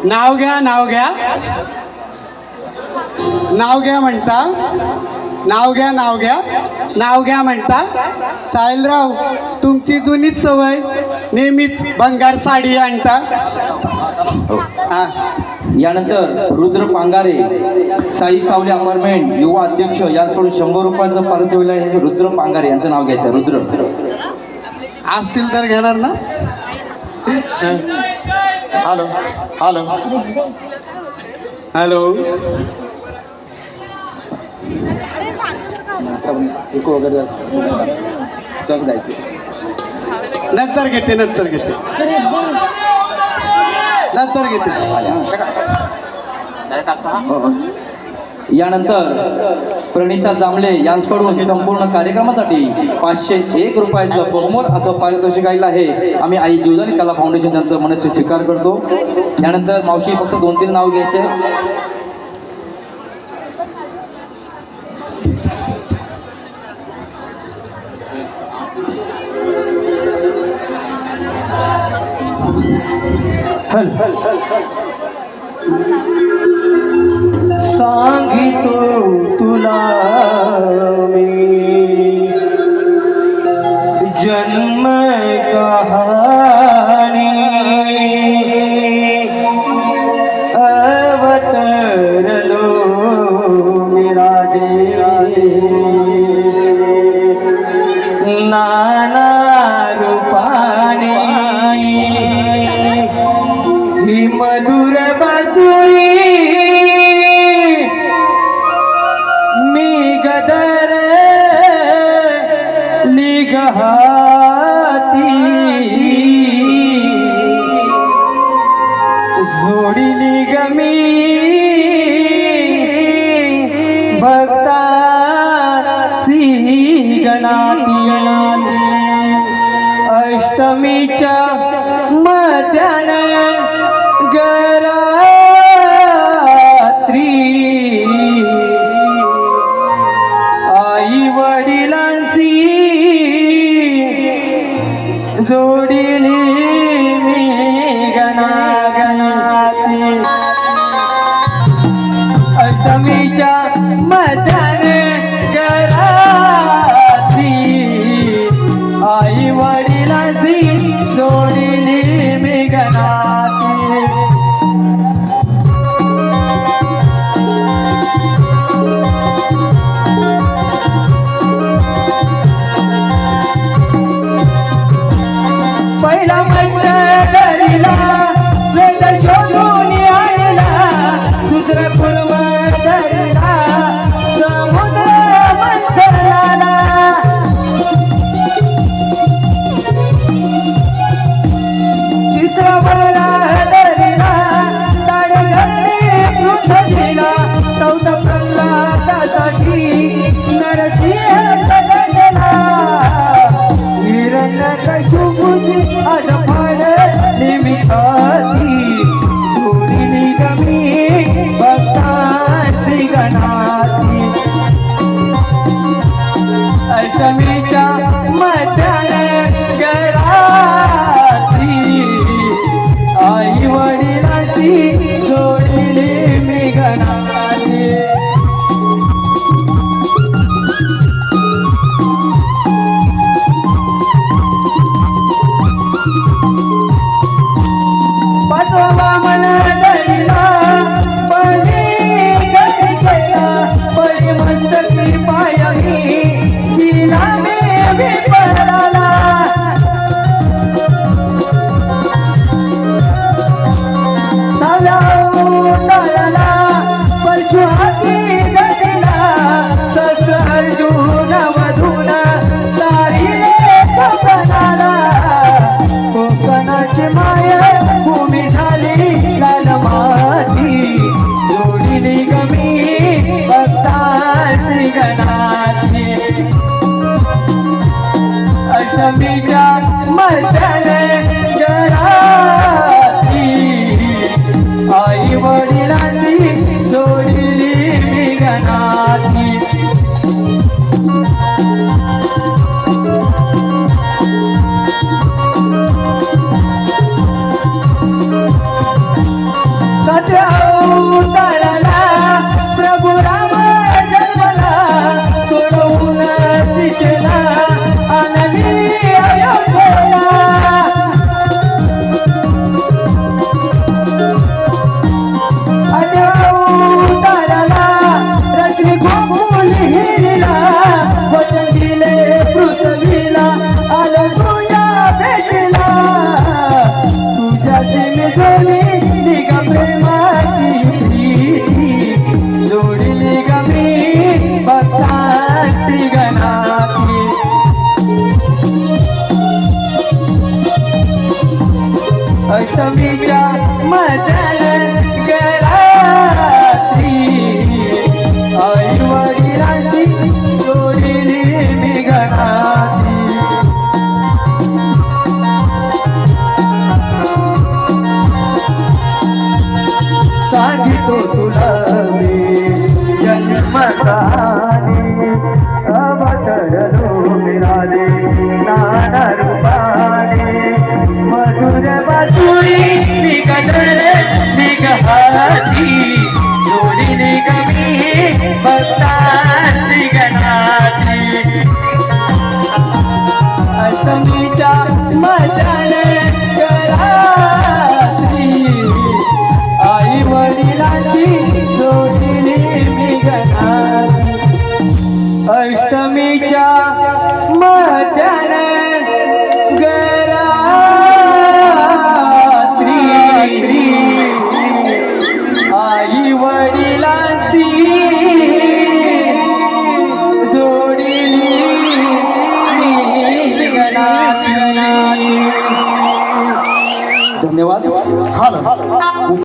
F: नाव घ्या, नाव घ्या, नाव घ्या म्हणता, नाव घ्या, नाव घ्या, नाव घ्या म्हणता. साहिलराव, तुमची जुनीच सवय, नेहमीच भंगार साडी आणता. हा.
H: यानंतर रुद्र पांगारे. साई सावली अपार्टमेंट युवा अध्यक्ष यांच्याकडून 100 रुपयाचं पारितोषिक आहे. रुद्र पांगारे यांचं नाव घ्यायचं. रुद्र
F: असतील तर घेणार ना. हॅलो हॅलो हॅलो, नंतर घेते नंतर घेते नंतर घेते.
H: यानंतर प्रणिता जांभळे यांच्याकडून संपूर्ण कार्यक्रमासाठी 501 रुपयाचं बहुमोल असं पारितोषिक आलेलं आहे. आम्ही आई जीवदानी कला फाउंडेशन त्यांचं मनस्वी स्वीकार करतो. यानंतर मावशी फक्त 2-3 नाव घ्यायचे.
C: सांगितो तुला मी जन्म कहाणी अवतरलो मेरा नाना रूपाने ही मधुर बासुरी मी गदर लिघाती जोडीली गमी भक्तासी गणाती अष्टमीच्या मध्याने गरात्री आई वडिलांची जोडीली मी गणागणाती अष्टमीच्या मध्याने गरात्री आई वडिलांची जोडीली मी गणाती. गणाती अष्टमीच्या मध्याने गराती आई वडिलांची जोडली मी गणाती पाचवा मंडळीला बळी घरी केला बळी मस्तकी पायही तिला मी पडाला साव्या उंडाळला परशु हाती घडला शस्त्र अर्जुन मधून तारीले कोकणाला कोकणाची माया भूमी झाली लाल माती जोडीली गमी